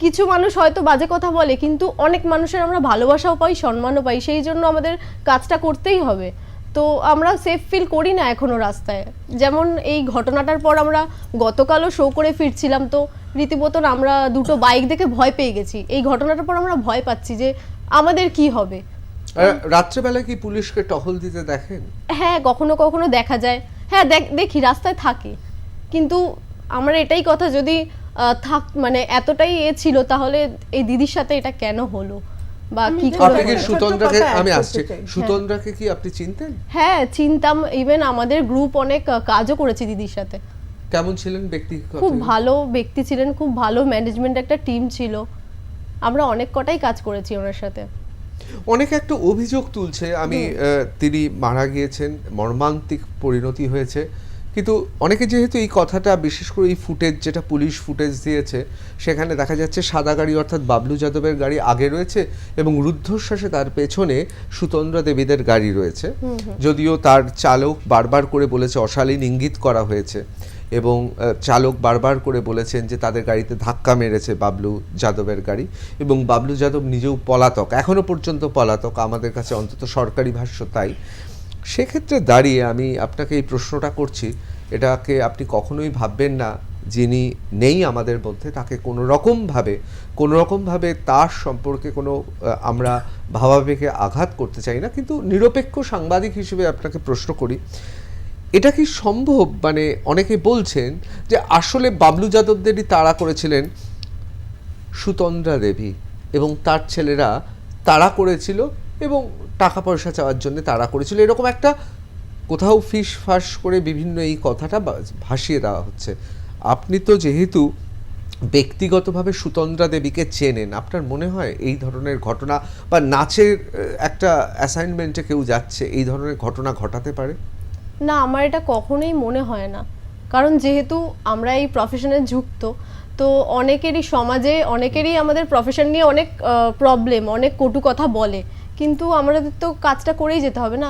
কিছু মানুষ হয়তো বাজে কথা বলে, কিন্তু অনেক মানুষের আমরা ভালোবাসাও পাই, সম্মানও পাই, সেই জন্য আমাদের কাজটা করতেই হবে। তো আমরা সেফ ফিল করি না এখনো রাস্তায়। যেমন এই ঘটনাটার পর আমরা গতকালও শো করে ফিরছিলাম, তো রীতিমতন আমরা দুটো বাইক দেখে ভয় পেয়ে গেছি। এই ঘটনাটার পর আমরা ভয় পাচ্ছি যে আমাদের কি হবে। রাত্রেবেলা কি পুলিশকে টহল দিতে দেখেন? হ্যাঁ, কখনো কখনো দেখা যায়, হ্যাঁ দেখি, রাস্তায় থাকে, কিন্তু আমার এটাই কথা, যদি মানে এতটাই ছিল, তাহলে এই দিদির সাথে এটা কেন হলো বা কি আপনি কি সুতন্দ্রাকে, আমি আসছি, সুতন্দ্রাকে কি আপনি চিনতেন? হ্যাঁ, চিনতাম, ইভেন আমাদের গ্রুপ অনেক কাজও করেছে দিদির সাথে। কেমন ছিলেন ব্যক্তি? খুব ভালো ব্যক্তি ছিলেন, খুব ভালো ম্যানেজমেন্ট একটা টিম ছিল, আমরা অনেক কটাই কাজ করেছি ওনার সাথে। অনেকে একটা অভিযোগ তুলছে, আমি তিনি মারা গিয়েছেন, মর্মান্তিক পরিণতি হয়েছে, কিন্তু অনেকে যেহেতু এই কথাটা, বিশেষ করে এই ফুটেজ যেটা পুলিশ ফুটেজ দিয়েছে, সেখানে দেখা যাচ্ছে সাদা গাড়ি অর্থাৎ বাবলু যাদবের গাড়ি আগে রয়েছে এবং রুদ্ধশ্বাসে তার পেছনে সুতন্দ্রা দেবীদের গাড়ি রয়েছে। যদিও তার চালক বারবার করে বলেছে অশালীন ইঙ্গিত করা হয়েছে, এবং চালক বারবার করে বলেছেন যে তাদের গাড়িতে ধাক্কা মেরেছে বাবলু যাদবের গাড়ি, এবং বাবলু যাদব নিজেও পলাতক, এখনো পর্যন্ত পলাতক, আমাদের কাছে অন্তত সরকারি ভাষ্য তাই। সেক্ষেত্রে দাঁড়িয়ে আমি আপনাকে এই প্রশ্নটা করছি, এটাকে আপনি কখনোই ভাববেন না যিনি নেই আমাদের মধ্যে, তাকে কোনো রকমভাবে তার সম্পর্কে কোনো আমরা ভাবাবেগে আঘাত করতে চাই না, কিন্তু নিরপেক্ষ সাংবাদিক হিসেবে আপনাকে প্রশ্ন করি, এটা কি সম্ভব? মানে অনেকে বলছেন যে আসলে বাবলু যাদবদেরই তাড়া করেছিলেন সুতন্দ্রা দেবী এবং তার ছেলেরা তাড়া করেছিল এবং টাকা পয়সা চাওয়ার জন্য তাড়া করেছিল, এরকম একটা কোথাও ফিস ফাঁস করে বিভিন্ন এই কথাটা ভাসিয়ে দেওয়া হচ্ছে। আপনি তো যেহেতু ব্যক্তিগতভাবে সুতন্দ্রা দেবীকে চেনেন, আপনার মনে হয় এই ধরনের ঘটনা বা নাচের একটা অ্যাসাইনমেন্টে কেউ যাচ্ছে, এই ধরনের ঘটনা ঘটাতে পারে? না, আমার এটা কখনোই মনে হয় না, কারণ যেহেতু আমরা এই প্রফেশনে যুক্ত, তো অনেকেরই সমাজে অনেকেরই আমাদের প্রফেশন নিয়ে অনেক প্রবলেম, অনেক কটু কথা বলে, কিন্তু আমাদের তো কাজটা করেই যেতে হবে না।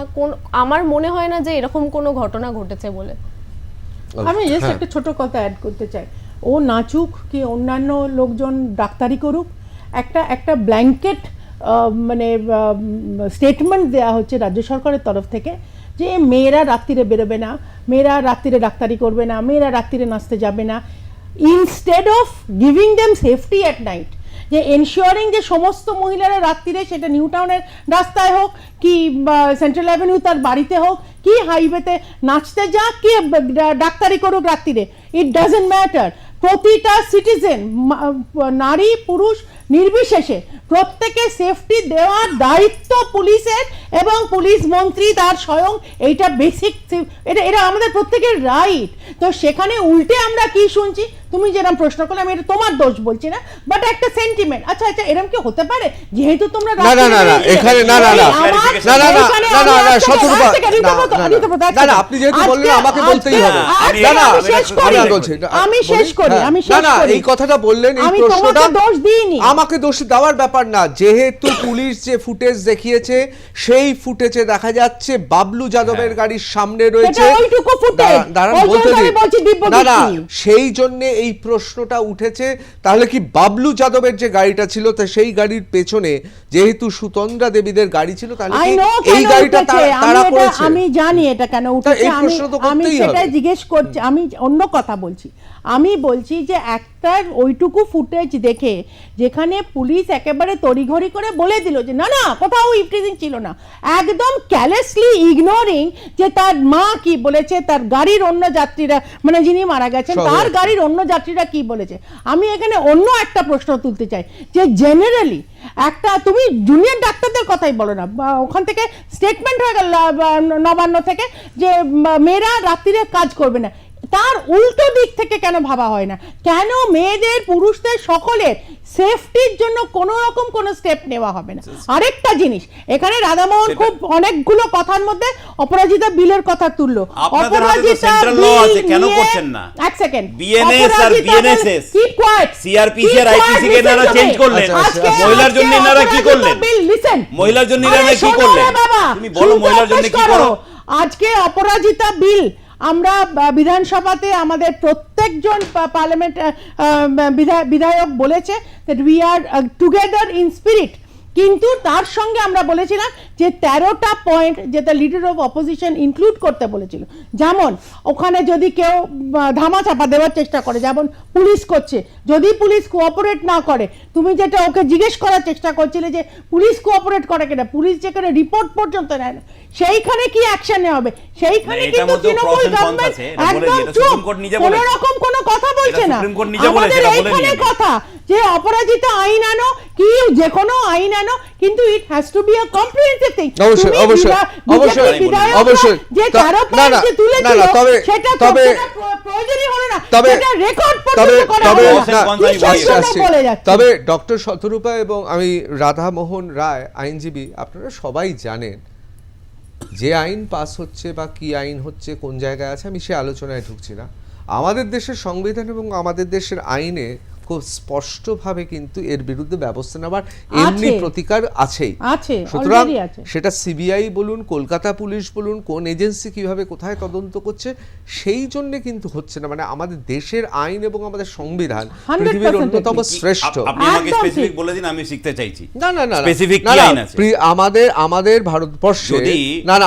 আমার মনে হয় না যে এরকম কোনো ঘটনা ঘটেছে বলে। আমি জাস্ট একটা ছোট কথা অ্যাড করতে চাই, ও নাচুক কি অন্যান্য লোকজন ডাক্তারি করুক, একটা ব্ল্যাঙ্কেট মানে স্টেটমেন্ট দেওয়া হচ্ছে রাজ্য সরকারের তরফ থেকে যে মেয়েরা রাত্রিরে বেরোবে না, মেয়েরা রাত্রিরে ডাক্তারি করবে না, মেয়েরা রাত্রিরে নাচতে যাবে না, instead of giving them safety at night, যে এনশিওরিং যে সমস্ত মহিলারা রাত্রিরে, সেটা নিউ টাউনের রাস্তায় হোক কি সেন্ট্রাল অ্যাভিনিউ তার বাড়িতে হোক কি হাইওয়েতে নাচতে যাক কি ডাক্তারি করুক রাত্রিরে, ইট ডাজন্ট ম্যাটার, প্রতিটা সিটিজেন নারী পুরুষ নির্বিশেষে প্রত্যেকে সেফটি দেওয়ার দায়িত্ব পুলিশের, এবং পুলিশ মন্ত্রী তার স্বয়ং এইটা বেসিক, এটা আমাদের প্রত্যেকের রাইট। তো সেখানে উল্টে আমরা কি শুনছি, তুমি যেরকম প্রশ্ন করলে, আমি এটা তোমার দোষ বলছি না, বাট একটা সেন্টিমেন্ট, আচ্ছা এরকম কি হতে পারে যেহেতু তোমরা আপনি যেহেতু বললেন আমাকে বলতেই হবে, আমি শেষ করি এই কথাটা বললেন, এই প্রশ্নটা দোষ দিইনি, আমাকে দোষ দেওয়ার ব্যাপার না, যেহেতু পুলিশ যে ফুটেজ দেখিয়েছে সেই ফুটেজে দেখা যাচ্ছে বাবলু যাদবের গাড়ির সামনে রয়েছে, না সেই জন্য এই প্রশ্নটা উঠেছে, তাহলে কি বাবলু যাদবের যে গাড়িটা ছিল তা সেই গাড়ির পেছনে যেহেতু সুতন্দ্রা দেবীদের গাড়ি ছিল, তাহলে এই গাড়িটা তারা করেছে? আমি জানি এটা কেন উঠেছে, আমি সেটা জিজ্ঞেস করছি, আমি অন্য কথা বলছি, আমি বলছি যে একটার ওইটুকু ফুটেজ দেখে যেখানে পুলিশ একেবারে তড়িঘড়ি করে বলে দিল যে না কোথাও ইভটিজিং ছিল না, একদম ক্যালেসলি ইগনোরিং যে তার মা কি বলেছে, তার গাড়ির অন্য যাত্রীরা, মানে যিনি মারা গেছেন তার গাড়ির অন্য যাত্রীরা কি বলেছে। আমি এখানে অন্য একটা প্রশ্ন তুলতে চাই যে জেনারেলি একটা, তুমি জুনিয়র ডাক্তারদের কথাই বলো না, ওখান থেকে স্টেটমেন্ট হয়ে গেল নবান্ন থেকে যে মেয়েরা রাত্রিরে কাজ করবে না, তার উল্টো দিক থেকে কেন ভাবা হয় না, কেন মেয়েদের পুরুষদের সকলের সেফটির জন্য কোনো রকম কোনো স্টেপ নেওয়া হবে না? আরেকটা জিনিস, এখানে রাধামোহন খুব অনেকগুলো কথার মধ্যে অপরাজিতা বিলের কথা তুললো, অপরাজিতা বিল কেন করছেন না, এক সেকেন্ড, বিএনএস আর বিএনএসএস সিআরপিসি আর আইপিসি কে নারা চেঞ্জ করলেন, মহিলার জন্য নারা কি করলেন, মহিলার জন্য নারা কি করলেন, তুমি বলো মহিলার জন্য কি করো। আজকে অপরাজিতা বিল আমরা বিধানসভাতে আমাদের প্রত্যেকজন পার্লামেন্ট বিধায়ক বলেছে that we are together in spirit, কিন্তু তার সঙ্গে আমরা বলেছিলাম যে 13টা পয়েন্ট যেটা লিডার অফ অপোজিশন ইনক্লুড করতে বলেছিল, যেমন ওখানে যদি কেউ ধামা চাপা দেওয়ার চেষ্টা করে, যেমন পুলিশ করছে, যদি পুলিশ কোঅপারেট না করে, তুমি যেটা ওকে জিজ্ঞেস করার চেষ্টা করছিলে যে পুলিশ কোঅপারেট করে কিনা, পুলিশ যেখানে রিপোর্ট পর্যন্ত নেয় না, সেইখানে কি অ্যাকশন নেওয়া হবে, সেইখানে কিন্তু তৃণমূল গভর্নমেন্ট একদম চুপ, কোনো রকম কোনো কথা বলছে না। আমাদের এইখানে কথা যে অপরাজিতা আইন আনো কি যে কোনো আইন আনো, কিন্তু it has to be a comprehensive thing. অবশ্যই যে 13 পয়েন্ট যে তুলেছিল সেটা প্রয়োজনই হলো না, সেটা রেকর্ড পর্যন্ত করা হলো না। তবে ডক্টর শতরূপা এবং আমি রাধামোহন রায় আইনজীবী, আপনারা সবাই জানেন যে আইন পাস হচ্ছে বা কি আইন হচ্ছে কোন জায়গায় আছে, আমি সে আলোচনায় ঢুকছি না। আমাদের দেশের সংবিধান এবং আমাদের দেশের আইনে খুব স্পষ্টভাবে কিন্তু এর বিরুদ্ধে ব্যবস্থা নেওয়ার এমনি প্রতিকার আছেই, সুতরাং সেটা সিবিআই বলুন, কলকাতা পুলিশ বলুন, কোন এজেন্সি কিভাবে কোথায় তদন্ত করছে, সেই জন্য কিন্তু হচ্ছে না। মানে আমাদের দেশের আইন এবং আমাদের সংবিধান পৃথিবীর অন্যতম শ্রেষ্ঠ। আপনি আমাকে স্পেসিফিক বলে দিন, আমি শিখতে চাইছি। না স্পেসিফিক কি আইন আছে? আমাদের ভারতবর্ষে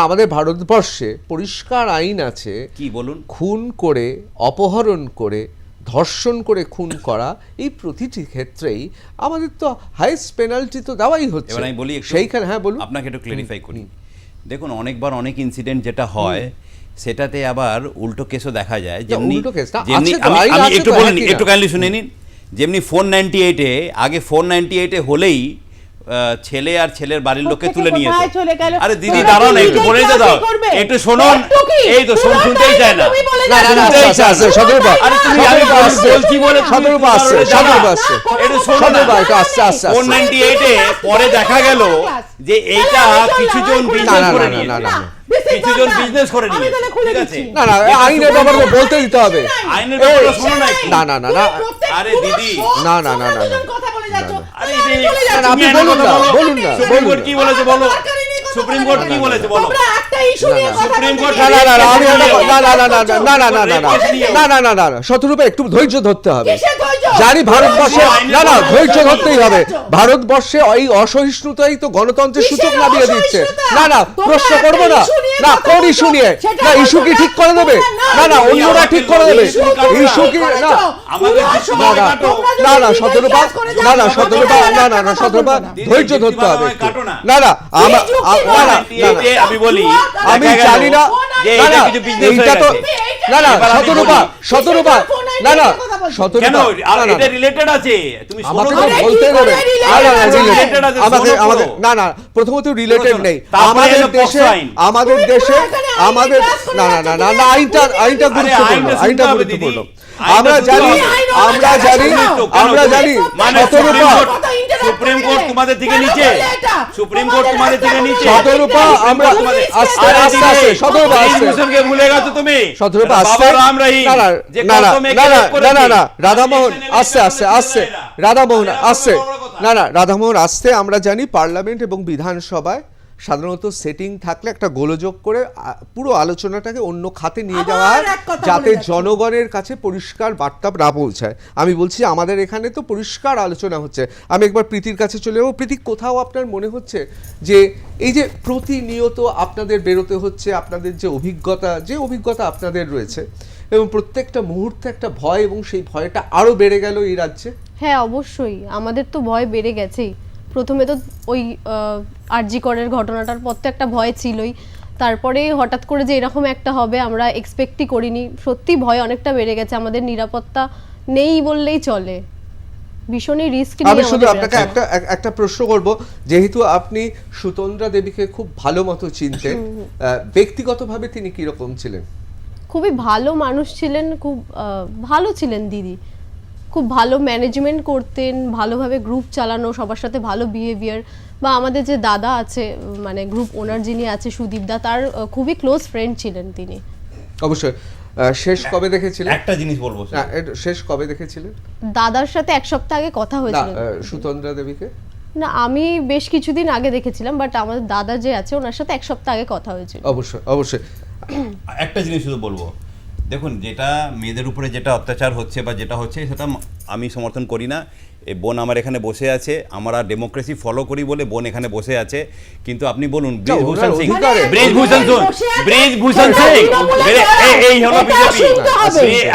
আমাদের ভারতবর্ষে পরিষ্কার আইন আছে। কি বলুন? খুন করে, অপহরণ করে ধর্ষণ করে খুন করা, এই প্রতিটি ক্ষেত্রেই আমাদের তো হাইয়েস্ট পেনাল্টি তো দেওয়াই হচ্ছে। এবার আমি বলি একটু, সেইখানে হ্যাঁ বলুন। আপনাকে একটু ক্লারিফাই করি। দেখুন, অনেকবার অনেক ইনসিডেন্ট যেটা হয় সেটাতে আবার উল্টো কেসও দেখা যায়। যেমনি উল্টো কেস না, যেমনি আছে তো, আমি আইন আমি আছে একটু তো, বলুন, একই না। একটু কাইন্ডলি শুনে নিন। যেমনি 498-এ আগে 498-এ হলেই ছেলে আর ছেলের বাড়ির লোককে তুলে নিয়ে কোথায় চলে গেল? আরে দিদি তোমরা দাঁড়াও না, কি একটু নিজেই বলে তো দাও, কি করবে? একটু শুনুন। একটু কি? এই তো পুরোটাই শুনতেই চায় না। তুমি বলে না, না, না, যাচ্ছ। আস্তে আস্তে, সতেরোবার। আরে তুমি আমি বলছি বলে সতেরোবার আসছে, সতেরোবার আসছে। একটু শোনো না। সতেরোবার, একটু আস্তে আস্তে আস্তে। 498-এ পরে দেখা গেল যে এইটা কিছুজন না, বিজনেস না, করে না, নিয়েছে। না, না, না। কিছুজন বিজনেস করে আমি নিয়েছে, তাহলে খুলে ঠিক আছে? দিচ্ছি। না না, আইনের ব্যাপারে বলতে দিতে হবে। আইনের ব্যাপারে শোনো না একটু। না না না না, আরে দিদি, না, না, না, না, না। কথা বলে যাচ্ছ। আরে দিদি, না, না, আপনি তুমি বলুন একটা না, কথা বলো। বলুন না, সুপ্রিম বলুন কোর্ট না। কি বলেছে বলো। দরকারই নেই কথা সুপ্রিম বলার। কোর্ট কি বলেছে বলো। তোমরা একটা ইস্যু নিয়ে কথা সুপ্রিম বলতে কোর্ট গিয়ে- না না না, আমি একটা না, না না না না না না না না না না না না না না, শতরূপে একটু ধৈর্য ধরতে হবে। কিসের ধৈর্য? জানি ভারতবর্ষে, আইনের না না, কথা ধৈর্য বলতে ধরতেই হবে। হবে। ভারতবর্ষে এই অসহিষ্ণুতাই তো গণতন্ত্রের কিসের সূচক নামিয়ে দিচ্ছে। অসহিষ্ণুতা? না না, তোমরা প্রশ্ন একটা করবো না। ইস্যু নিয়ে না, কথা কোন বলছো। ইস্যু নিয়ে? সেটা না, ইস্যু কি তোমরা ঠিক করে দেবে? না না, তুমি অন্যরা আমাকে ঠিক করে দেবে। ইস্যু কাটো না। ইস্যু কি না? আমাদের ইস্যু না না কাটো। না না, শতরূপা, না না, শতরূপা, না না না, শতরূপা, দিদি, ধৈর্য দিদি, ধরতে হবে আমায় একটু। কাটো না। না না, না না, না না, 498-এ আমি বলি, আমি দেখা গেল জানি না, যে না এটা না, কিছু business হয়ে এইটা তো, গেছে। না না, এবার আমি শতরূপা, বলি। শতরূপা, না না, কেন শতরূপা, আর না না, এটা রিলেটেড আছে, তুমি শোনো আমাকে তো। তো আরে বলতে কি দেবে। করে না না না, related related, আছে? আমাকে শোনো আমাকে পুরো। না না, প্রথমত রিলেটেড শোনো, নেই। তারপরে আমাদের এলো দেশে, পক্সো আইন। আমাদের তুমি দেশে, পুরো এখানে আইন আমাদের, class করে না না না না না, আইনটা আরে গুরুত্বপূর্ণ, আইনটা শুনতে আইনটা হবে দিদি। গুরুত্বপূর্ণ। আইনটা আমরা শুনতে জানি, হবে। আমরা জানি, আমরা জানি, মানে শতরূপা, সুপ্রিম কোর্ট তোমাদের থেকে নিচে, সুপ্রিম কোর্ট তোমাদের থেকে নিচে। শতরূপা, আমরা আস্তে আস্তে আস্তে, শতরূপা আস্তে, কে ভুলে গেছো তুমি। শতরূপা বাবা আস্তে, রাম রহিম, না না যে না না কত মেয়েকে না না rape না না করেছে। না, রাধামোহন আস্তে আস্তে সেখানে আস্তে, এরা। রাধামোহন এরা আস্তে, বড় কথা। না না, রাধামোহন আস্তে। আমরা জানি পার্লামেন্ট এবং বিধানসভায় সাধারণত সেটিং থাকলে একটা গোলযোগ করে পুরো আলোচনাটাকে অন্য খাতে নিয়ে যাওয়া হয়, আবার এক কথা যাতে বলে যাচ্ছ। জনগণের কাছে পরিষ্কার বার্তা না পৌঁছায়। আমি বলছি আমাদের এখানে তো পরিষ্কার আলোচনা হচ্ছে। আমি একবার প্রীতির কাছে চলে যাবো। প্রীতি, কোথাও আপনার মনে হচ্ছে যে এই যে প্রতিনিয়ত আপনাদের বেরোতে হচ্ছে, আপনাদের যে অভিজ্ঞতা আপনাদের রয়েছে, এবং প্রত্যেকটা মুহূর্তে একটা ভয়, এবং সেই ভয়টা আরো বেড়ে গেল এই রাজ্যে? হ্যাঁ অবশ্যই, আমাদের তো ভয় বেড়ে গেছেই। প্রথমে তো ওই আরজি করের ঘটনাটার পর তো একটা ভয় ছিলই, তারপরে হঠাৎ করে যে এরকম একটা হবে আমরা এক্সপেক্টই করিনি। সত্যি ভয় অনেকটা বেড়ে গেছে, আমাদের নিরাপত্তা নেই বললেই চলে, ভীষণই রিস্ক নিয়ে আমি শুধু আমাদের আপনাকে বেরোতে হয়। একটা প্রশ্ন করব। যেহেতু আপনি সুতন্দ্রা দেবীকে খুব ভালো মতো চিনতেন, ব্যক্তিগতভাবে তিনি কিরকম ছিলেন? খুবই ভালো মানুষ ছিলেন, খুব ভালো ছিলেন দিদি, খুব ভালো ম্যানেজমেন্ট করতেন, ভালোভাবে গ্রুপ চালানো, সবার সাথে ভালো বিহেভিয়ার। বা আমাদের যে দাদা আছে, মানে গ্রুপ ওনার যিনি আছে সুদীপ দা, তার খুবই ক্লোজ ফ্রেন্ড ছিলেন তিনি। অবশ্যই। শেষ কবে দেখেছিলেন? একটা জিনিস বলবো, না, শেষ কবে দেখেছিলেন? দাদার সাথে এক সপ্তাহ আগে কথা না, হয়েছিল। সুতন্দ্রা দেবীকে না, আমি বেশ কিছুদিন আগে দেখেছিলাম, বাট আমাদের দাদা যে আছে ওনার সাথে এক সপ্তাহ আগে কথা হয়েছিল। অবশ্যই অবশ্যই। একটা জিনিস শুধু বলবো, দেখুন যেটা মেয়েদের উপরে যেটা অত্যাচার হচ্ছে বা যেটা হচ্ছে সেটা আমি সমর্থন করি না। এই বোন আমার এখানে বসে আছে, আমরা ডেমোক্রেসি ফলো করি বলে বোন এখানে বসে আছে। কিন্তু আপনি বলুন ব্রিজভূষণ সিং, ব্রিজভূষণ সিং, এই হলো বিজেপি।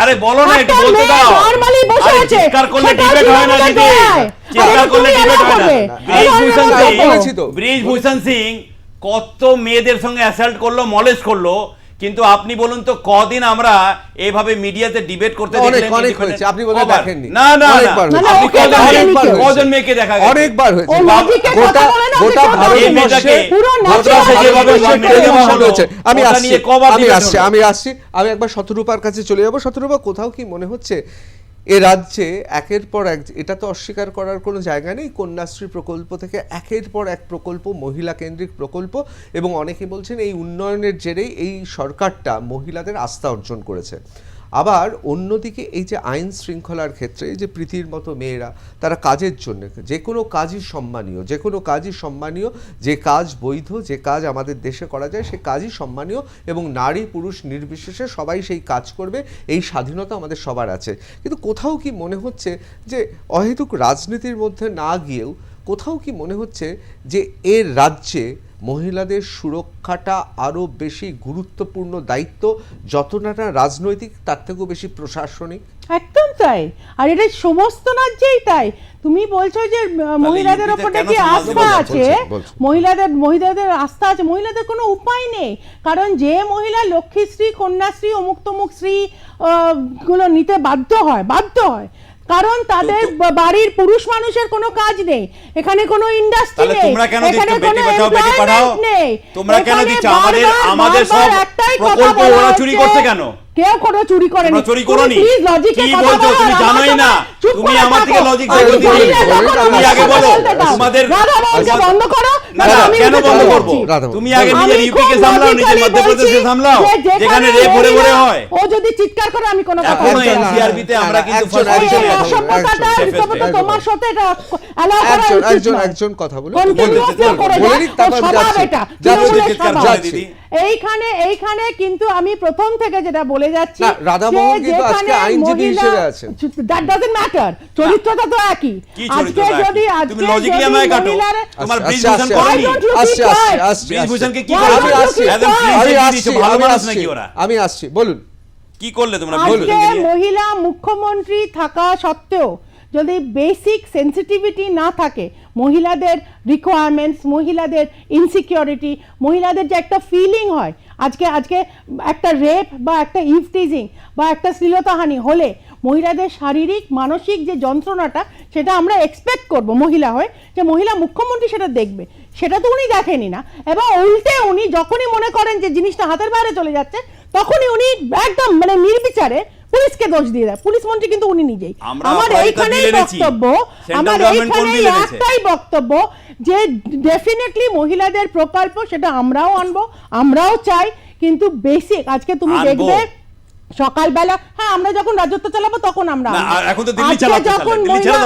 আরে বলো না, একটু বলতে দাও। আরে চিৎকার করলে ডিবেট হয় না দিদি, চিৎকার করলে ডিবেট হয় না। ব্রিজভূষণ সিং কত মেয়েদের সঙ্গে অ্যাসাল্ট করলো, মলেস্ট করলো, কিন্তু আপনি বলুন তো কদিন আমরা এইভাবে মিডিয়াতে ডিবেট করতে দেখলেন? অনেক হয়েছে, আপনি বোধহয় দেখেননি। না না অনেকবার হয়েছে। আপনি অনেকবার কজন মেয়েকে দেখা গেছে? অনেকবার হয়েছে। ও লজিকের কথা বলে না, গোটা আমি ভারতবর্ষে, মেয়েটাকে পুরো গোটা নাচে যেভাবে ভারতবর্ষে মেরে দেওয়া টেলিভিশন হলো, রয়েছে। আমি ওটা আসছি, নিয়ে কবার আমি debate আসছি, হলো? আমি একবার শতরূপার কাছে চলে যাব। শতরূপা, কোথাও কি মনে হচ্ছে এ রাজ্যে একের পর এক, এটা তো অস্বীকার করার কোনো জায়গা নেই, কন্যাশ্রী প্রকল্প থেকে একের পর এক প্রকল্প, মহিলা কেন্দ্রিক প্রকল্প, এবং অনেকে বলছেন এই উন্নয়নের জেরেই এই সরকারটা মহিলাদের আস্থা অর্জন করেছে। আবার অন্যদিকে এই যে আইন শৃঙ্খলার ক্ষেত্রে এই যে প্রীতির মতো মেয়েরা, তারা কাজের জন্য, যে কোনো কাজই সম্মানীয়, যে কাজ বৈধ, যে কাজ আমাদের দেশে করা যায় সে কাজই সম্মানীয়, এবং নারী পুরুষ নির্বিশেষে সবাই সেই কাজ করবে, এই স্বাধীনতা আমাদের সবার আছে। কিন্তু কোথাও কি মনে হচ্ছে যে অহেতুক রাজনীতির মধ্যে না গিয়েও কোথাও কি মনে হচ্ছে যে এর রাজ্যে মহিলাদের সুরক্ষাটা আরও বেশি গুরুত্বপূর্ণ দায়িত্ব, যতটা রাজনৈতিক তার থেকেও বেশি প্রশাসনিক? একদম তাই। আর এটা সমস্ত রাজ্যেই তাই। তুমি বলছো যে মহিলাদের ইউপিতে ওপর কেন নাকি সমাজ আস্থা দেবো? আছে, বলছি। মহিলাদের আস্থা আছে, মহিলাদের কোনো উপায় নেই। কারণ যে মহিলা লক্ষ্মীশ্রী, কন্যাশ্রী, অমুক তমুক শ্রী গুলো নিতে বাধ্য হয়, কারণ তাদের বাড়ির পুরুষ মানুষের কোনো কাজ নেই, এখানে কোনো ইন্ডাস্ট্রি তাহলে নেই, তোমরা কেন এখানে দিচ্ছ কোনো বেটি বাঁচাও বেটি employment পড়াও? নেই। তোমরা কেন এখানে দিচ্ছ? বারবার আমাদের সব একটাই কথা প্রকল্প বলা ওরা চুরি হচ্ছে, করছে কেন? কেউ কোনো চুরি করেনি। তোমরা চুরি করোনি। তুমি please logic এ কি কথা বলছো? বলো, তুমি আর জানোই আমার না। সময় চুপ তুমি করে আমার থেকে থাকো। logic আমি দেখো দিদি। বলি না, যখন তুমি আমার আগে কথা বলো, বলতে দাও। তোমাদের- রাধা মোহনকে আচ্ছা। বন্ধ করো, না, নাহলে না, আমি কেন উঠে বন্ধ চলে করবো? যাচ্ছি। তুমি আগে আমি নিজের খুব ইউপিকে সামলাও, নিজের logically মধ্যপ্রদেশে বলছি সামলাও, যে যেখানে যেখানে রেপ ভরে ভরে মহিলা- হয়। ও যদি চিৎকার করে আমি কোনো কথা এখনো বলতে পারবো না। এনসিআরবিতে আমরা কিন্তু একজন, first একজন, position এ আছি। অসভ্যতাটা একজন, তোমার সাথে এটা allow করা উচিত নয়। একজন কথা বলে Continuously করে বলে যায়, নিক, তারপর ওর স্বভাব যাচ্ছি। এটা, যাচ্ছি, তৃণমূলের চিৎকার স্বভাব। করে যাচ্ছি। দিদি। এইখানে কিন্তু আমি প্রথম থেকে যেটা বলে যাচ্ছি, না, রাধামোহন যে কিন্তু আজকে যেখানে আইনজীবী মহিলা- হিসেবে আছেন। that doesn't matter, চরিত্রটা তো একই। কি আজকে চরিত্র যদি একই? তুমি logically আমায় কাটো। তোমার আচ্ছা, ব্রিজভূষণ আচ্ছা, করেনি? Why don't you আসছি, keep আসছি, quiet? আসছি, ব্রিজভূষণকে কি Why করেছো? don't you আসছি, keep একদম quiet? clean আমি sheet আসছি, দিয়েছো, ভালো আমি মানুষ আসছি, নাকি ওরা? আমি আসছি, বলুন। কি করলে তোমরা আজকে ব্রিজভূষণকে নিয়ে? মহিলা মুখ্যমন্ত্রী থাকা সত্ত্বেও যদি বেসিক সেন্সিটিভিটি না থাকে, মহিলাদের রিকোয়ারমেন্টস, মহিলাদের ইনসিকিউরিটি, মহিলাদের যে একটা ফিলিং হয়, আজকে একটা রেপ বা একটা ইভটিজিং বা একটা শ্লীলতাহানি হলে মহিলাদের শারীরিক মানসিক যে যন্ত্রণাটা, সেটা আমরা এক্সপেক্ট করব মহিলা হয়ে, যে মহিলা মুখ্যমন্ত্রী সেটা দেখবে। সেটা তো উনি দেখেনি না, এবং উল্টে উনি যখনই মনে করেন যে জিনিসটা হাতের বাইরে চলে যাচ্ছে, তখনই উনি একদম মানে নির্বিচারে পুলিশকে দোষ দিয়ে দেয়। পুলিশ মন্ত্রী কিন্তু উনি নিজেই। আমরা আমার অপরাধীদের এইখানেই বিল এনেছি। বক্তব্য, Central আমার government কোন এইখানেই বিল এনেছে? একটাই বক্তব্য যে ডেফিনেটলি মহিলাদের প্রকল্প সেটা আমরাও আনবো, আমরাও চাই, কিন্তু বেসিক আজকে তুমি আনবো। দেখবে সকালবেলা, হ্যাঁ আমরা যখন রাজত্ব চালাবো তখন আমরা না, আনবো। আর এখন তো দিল্লি আজকে চালাচ্ছে, যখন তাহলে দিল্লি ছেড়ে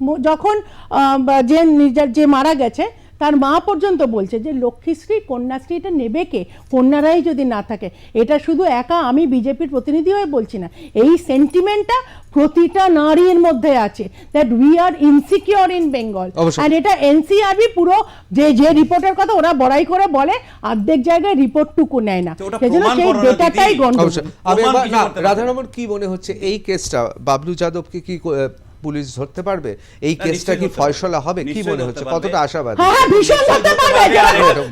মহিলা- দাও। যখন যে মারা গেছে তার মা পর্যন্ত বলছে যে লক্ষ্মীশ্রী, কন্যাশ্রী এটা নেবে কে? কন্যারাই যদি না থাকে। এটা শুধু একা আমি বিজেপির প্রতিনিধি হয়ে বলছি না, এই সেন্টিমেন্টটা প্রতিটা নারীর মধ্যে আছে, that we are insecure in Bengal. অবশ্যই। আর এটা এনসিআরবি পুরো যে রিপোর্টের কথা ওরা বড়াই করে বলে, অর্ধেক জায়গায় রিপোর্টটুকু নেয় না, তো ওটা সেজন্য প্রমাণ সেই করো না ডেটাটাই দিদি। গন্ডগোল। অবশ্যই। আমি প্রমাণ এবার কিছু না, করতে পারবে না। রাধারমণ কি মনে হচ্ছে এই কেসটা বাবলু যাদবকে কি পুলিশ ধরতে পারবে? এই না, কেসটা নিশ্চয়ই কি ধরতে ফয়সলা পারবে। হবে? কি নিশ্চয়ই মনে ধরতে হচ্ছে? পারবে। কতটা আশাবাদী? হ্যাঁ, হ্যাঁ, ভীষণ ধরতে পারবে।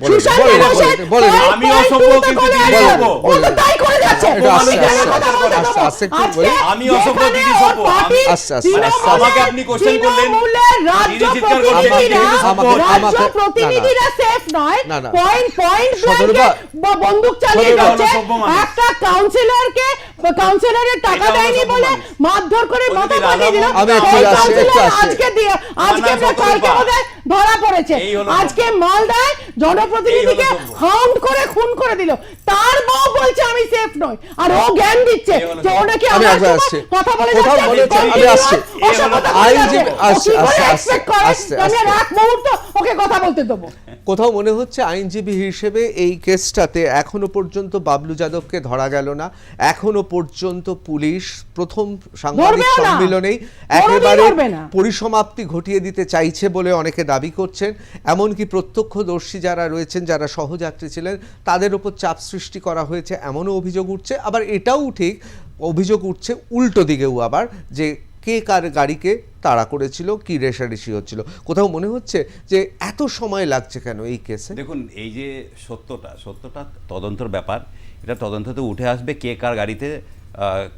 বলে, সুশান্ত বলে, ঘোষের বলে, বলে। আমি অসভ্য কিন্তু দিদি বলে, সভ্য। বলে। ও তো তাই করে যাচ্ছে। একটু আস্তে, আমি আস্তে, কথা বলতে আস্তে, দেবো। আস্তে একটু আজকে বলি। আমি অসভ্য, যেখানে দিদি ওর সভ্য। পার্টির আস্তে, আস্তে, তৃণমূলের- আস্তে, আমাকে আপনি question করলেন। তৃণমূলের রাজ্য দিদি চিৎকার করছেন, প্রতিনিধিরা- দিদি সভ্য। রাজ্য আমাকে- প্রতিনিধিরা সেফ নয়, না, না। পয়েন্ট সদরবা, বন্দুক চালিয়ে সদরবা যাচ্ছে। হলো সভ্য মানুষ। একটা কাউন্সিলরের টাকা এটা হলো দেয়নি সভ্য বলে মানুষ। মারধর করে ওই মাথা দিদি ফাটিয়ে দিল। আমি একটু সেই আসছি, কাউন্সিলর একটু আসছি। আজকে আমার নাম কালকে সতর্পা। বোধহয় ধরা পড়েছে। এই হলো আজকে মালদায় জনপ্রতিনিধিকে এই হলো সভ্য। হাউন্ড করে খুন করে দিল। তার বউ বলছে আমি সেফ নই, আর ও জ্ঞান দিচ্ছে এই হলো যে ও নাকি আমি আমার একবার সময় আসছি। কথা বলে কোথাও যাচ্ছে, মনে হচ্ছে, আমি continuous আসছি। অসভ্যতা করে আইনজীবী- যাচ্ছে। ও আসছি, কি করে আসছি, expect করে আসছি, যে আমি আর আসছি। এক মুহূর্ত ওকে কথা বলতে দেবো? কোথাও মনে হচ্ছে আইনজীবী হিসেবে এই কেসটাতে এখনো পর্যন্ত বাবলু যাদবকে ধরা গেল না। এখনো পর্যন্ত পুলিশ প্রথম সাংবাদিক ধরবেও না। সম্মেলনেই কোনোদিন একেবারে ধরবে না। পরিসমাপ্তি ঘটিয়ে দিতে চাইছে বলে অনেকে দাবি করছেন। এমনকি প্রত্যক্ষদর্শী যারা রয়েছেন, যারা সহযাত্রী ছিলেন, তাদের উপর চাপ সৃষ্টি করা হয়েছে এমনও অভিযোগ উঠছে। আবার এটাও ঠিক অভিযোগ উঠছে উল্টো দিকেও আবার, যে কে কার গাড়িকে তাড়া করেছিল, কি রেষারেষি হচ্ছিল। কোথাও মনে হচ্ছে যে এত সময় লাগছে কেন এই কেসে? দেখুন, এই যে সত্যটা তদন্তর ব্যাপার, এটা তদন্ততে উঠে আসবে কে কার গাড়িতে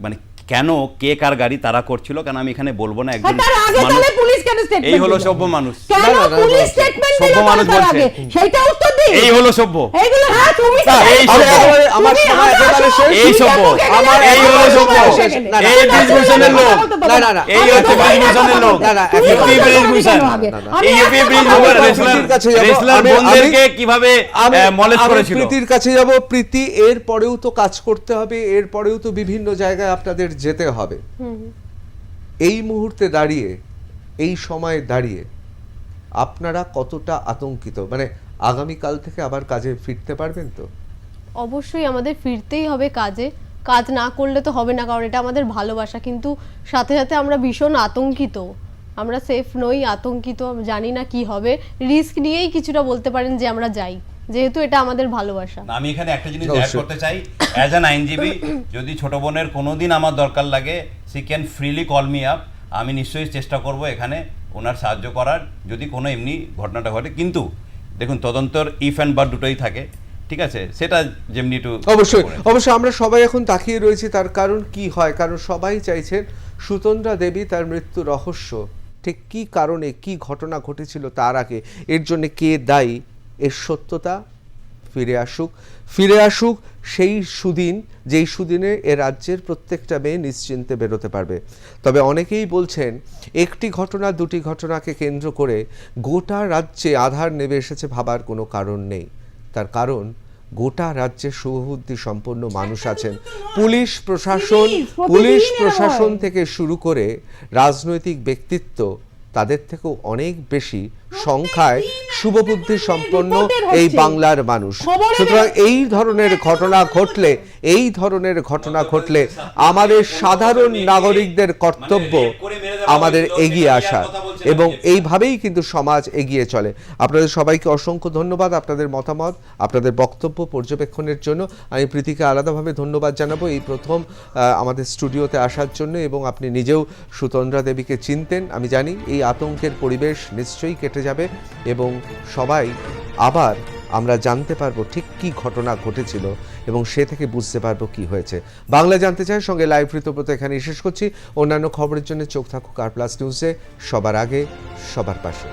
মানে কেন কে কার গাড়ি তারা করছিল, কেন আমি এখানে বলবো না। একজন তার আগে মানুষ, তাহলে পুলিশ কেন স্টেটমেন্ট এই হলো সভ্য মানুষ। কেন না, না, না, পুলিশ না, স্টেটমেন্ট সভ্য দিল মানুষ তার বলছে। আগে? সেইটা উত্তর দিন। এই হলো সভ্য। এইগুলো হ্যাঁ তুমি না, তো- এই আমি সভ্য। একেবারে- আমার তুমি সময় আমার একেবারে সময়- শেষ। এই সভ্য। আমার এই হলো একেবারে সভ্য। সময় শেষ। না, না, এই ব্রিজভূষণের লোক। না, না, না। এই হচ্ছে ব্রিজভূষণের লোক। না, না, ইউপি একেবারে- ব্রিজভূষণ। এই ইউপি ব্রিজভূষণ প্রীতির কাছে যাবো। রেসলার আমি- বোনদেরকে কিভাবে মলেস্ট আমি করেছিল। প্রীতির কাছে যাব। প্রীতি, এর পরেও তো কাজ করতে হবে, এর পরেও তো বিভিন্ন জায়গায় আপনাদের যেতে হবে। এই মুহূর্তে দাঁড়িয়ে, এই সময়ে দাঁড়িয়ে আপনারা কতটা আতঙ্কিত? মানে আগামীকাল থেকে আবার কাজে ফিরতে পারবেন তো? অবশ্যই আমাদের ফিরতেই হবে কাজে। কাজ না করলে তো হবে না, কারণ এটা আমাদের ভালোবাসা। কিন্তু সাথে সাথে আমরা ভীষণ আতঙ্কিত, আমরা সেফ নই, আতঙ্কিত, জানি না কি হবে। রিস্ক নিয়েই কিছুটা বলতে পারেন যে আমরা যাই, যেহেতু এটা আমাদের ভালোবাসা। আমি এখানে একটা জিনিস অবশ্যই। অ্যাড করতে চাই। অ্যাজ অ্যান আইনজীবী, যদি ছোট বোনের কোনোদিন আমার দরকার লাগে, she can freely call me up, আমি নিশ্চয়ই চেষ্টা করব এখানে ওনার সাহায্য করার যদি কোনো এমনি ঘটনাটা ঘটে। কিন্তু দেখুন তদন্তর ইফ অ্যান্ড বাট দুটোই থাকে, ঠিক আছে, সেটা যেমনি একটু অবশ্যই আমরা সবাই এখন তাকিয়ে রয়েছি তার কারণ কি হয়, কারণ সবাই চাইছেন সুতন্দ্রা দেবী তার মৃত্যুর রহস্য ঠিক কি কারণে কি ঘটনা ঘটেছিল তার আগে, এর জন্য কে দায়ী, এর সত্যতা ফিরে আসুক সেই সুদিন যেই সুদিনে এ রাজ্যের প্রত্যেকটা মেয়ে নিশ্চিন্তে বেরোতে পারবে। তবে অনেকেই বলছেন একটি ঘটনা দুটি ঘটনাকে কেন্দ্র করে গোটা রাজ্যে আধার নেমে এসেছে ভাবার কোনো কারণ নেই। তার কারণ গোটা রাজ্যে শুভবুদ্ধি সম্পন্ন মানুষ আছেন, পুলিশ প্রশাসন থেকে শুরু করে রাজনৈতিক ব্যক্তিত্ব, তাদের থেকেও অনেক বেশি সংখ্যায় শুভবুদ্ধি সম্পন্ন এই বাংলার মানুষ। সুতরাং এই ধরনের ঘটনা ঘটলে আমাদের সাধারণ নাগরিকদের কর্তব্য আমাদের এগিয়ে আসা, এবং এইভাবেই কিন্তু সমাজ এগিয়ে চলে। আপনাদের সবাইকে অসংখ্য ধন্যবাদ আপনাদের মতামত, আপনাদের বক্তব্য পর্যবেক্ষণের জন্য। আমি প্রীতিকে আলাদাভাবে ধন্যবাদ জানাবো এই প্রথম আমাদের স্টুডিওতে আসার জন্য, এবং আপনি নিজেও সুতন্দ্রা দেবীকে চিনতেন আমি জানি। এই আতঙ্কের পরিবেশ নিশ্চয়ই কেটে যাবে এবং সবাই আবার আমরা জানতে পারবো ঠিক কি ঘটনা ঘটেছিল এবং সে থেকে বুঝতে পারবো কি হয়েছে। বাংলা জানতে চাই সঙ্গে লাইভ ঋতব্রত এখানে শেষ করছি। অন্যান্য খবরের জন্য চোখ থাকুক আর প্লাস নিউজে, সবার আগে সবার পাশে।